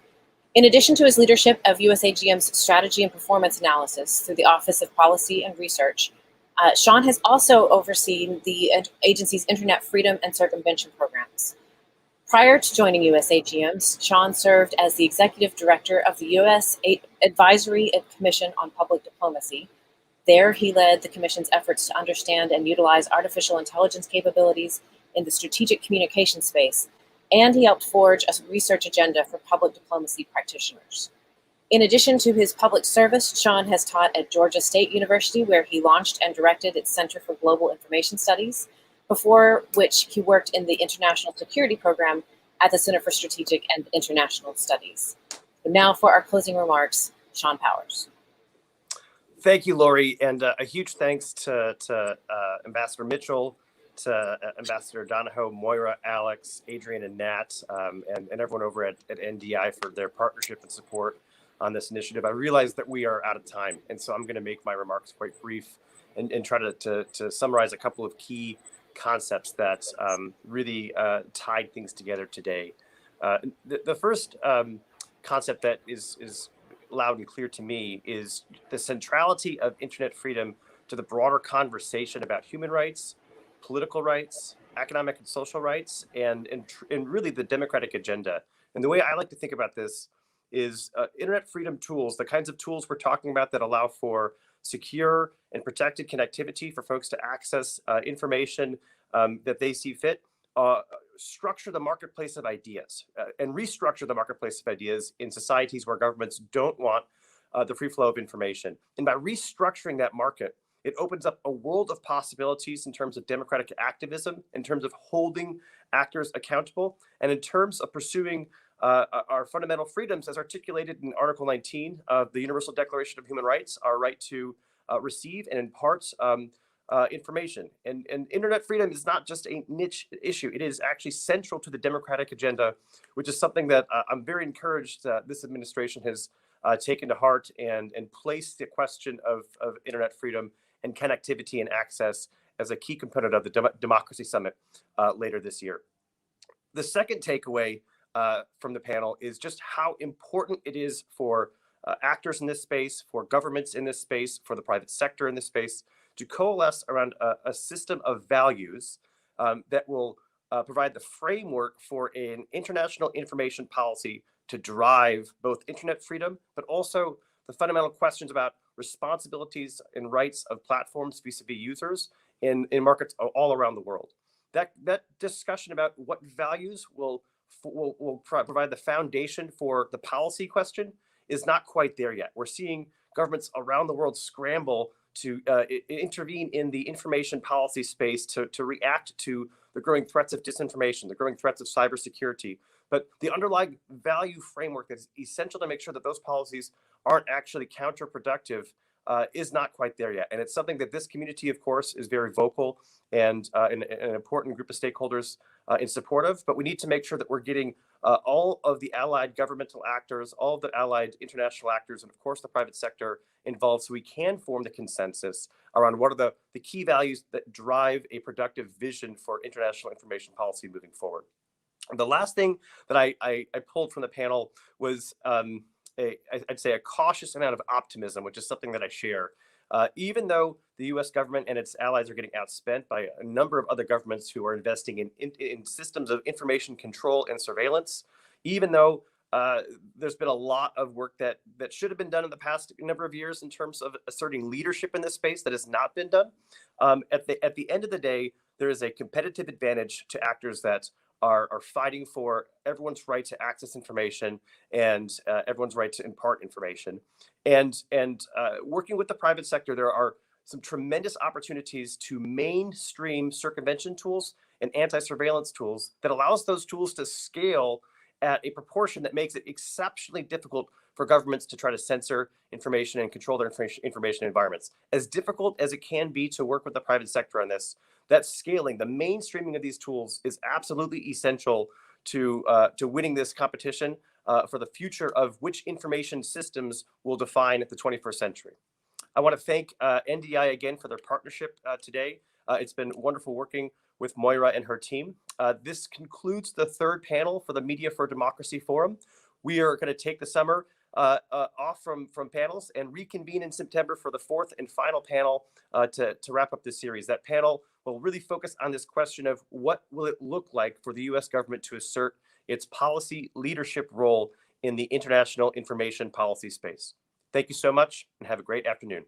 In addition to his leadership of USAGM's strategy and performance analysis through the Office of Policy and Research, Sean has also overseen the agency's Internet freedom and circumvention programs. Prior to joining USAGM, Sean served as the executive director of the U.S. Advisory Commission on Public Diplomacy. There, he led the commission's efforts to understand and utilize artificial intelligence capabilities in the strategic communication space, and he helped forge a research agenda for public diplomacy practitioners. In addition to his public service, Sean has taught at Georgia State University, where he launched and directed its Center for Global Information Studies, before which he worked in the International Security Program at the Center for Strategic and International Studies. And now for our closing remarks, Sean Powers. Thank you, Lori, and a huge thanks to Ambassador Mitchell, to Ambassador Donahoe, Moira, Alex, Adrian, and Nat, and everyone over at NDI for their partnership and support on this initiative. I realize that we are out of time, and so I'm going to make my remarks quite brief and try to summarize a couple of key concepts that really tied things together today. The first concept that is loud and clear to me is the centrality of internet freedom to the broader conversation about human rights, political rights, economic and social rights, and really the democratic agenda. And the way I like to think about this is internet freedom tools, the kinds of tools we're talking about that allow for secure and protected connectivity for folks to access information that they see fit, structure the marketplace of ideas and restructure the marketplace of ideas in societies where governments don't want the free flow of information. And by restructuring that market, it opens up a world of possibilities in terms of democratic activism, in terms of holding actors accountable, and in terms of pursuing our fundamental freedoms as articulated in Article 19 of the Universal Declaration of Human Rights, our right to receive and impart information. And internet freedom is not just a niche issue. It is actually central to the democratic agenda, which is something that I'm very encouraged that this administration has taken to heart and placed the question of internet freedom and connectivity and access as a key component of the Democracy Summit later this year. The second takeaway from the panel is just how important it is for actors in this space, for governments in this space, for the private sector in this space, to coalesce around a system of values that will provide the framework for an international information policy to drive both internet freedom, but also the fundamental questions about responsibilities and rights of platforms vis-a-vis users in markets all around the world. That discussion about what values will provide the foundation for the policy question is not quite there yet. We're seeing governments around the world scramble to intervene in the information policy space to react to the growing threats of disinformation, the growing threats of cybersecurity. But the underlying value framework that is essential to make sure that those policies aren't actually counterproductive is not quite there yet. And it's something that this community, of course, is very vocal and an important group of stakeholders in support of. But we need to make sure that we're getting all of the allied governmental actors, all of the allied international actors, and of course the private sector involved, so we can form the consensus around what are the key values that drive a productive vision for international information policy moving forward. And the last thing that I pulled from the panel was I'd say a cautious amount of optimism, which is something that I share. Even though the US government and its allies are getting outspent by a number of other governments who are investing in systems of information control and surveillance, even though there's been a lot of work that should have been done in the past number of years in terms of asserting leadership in this space that has not been done, at the end of the day, there is a competitive advantage to actors that are fighting for everyone's right to access information and everyone's right to impart information. And working with the private sector, there are some tremendous opportunities to mainstream circumvention tools and anti-surveillance tools that allows those tools to scale at a proportion that makes it exceptionally difficult for governments to try to censor information and control their information environments. As difficult as it can be to work with the private sector on this, that scaling, the mainstreaming of these tools is absolutely essential to winning this competition for the future of which information systems will define the 21st century. I want to thank NDI again for their partnership today. It's been wonderful working with Moira and her team. This concludes the third panel for the Media for Democracy Forum. We are going to take the summer off from panels and reconvene in September for the fourth and final panel to wrap up this series. That panel will really focus on this question of what will it look like for the US government to assert its policy leadership role in the international information policy space. Thank you so much and have a great afternoon.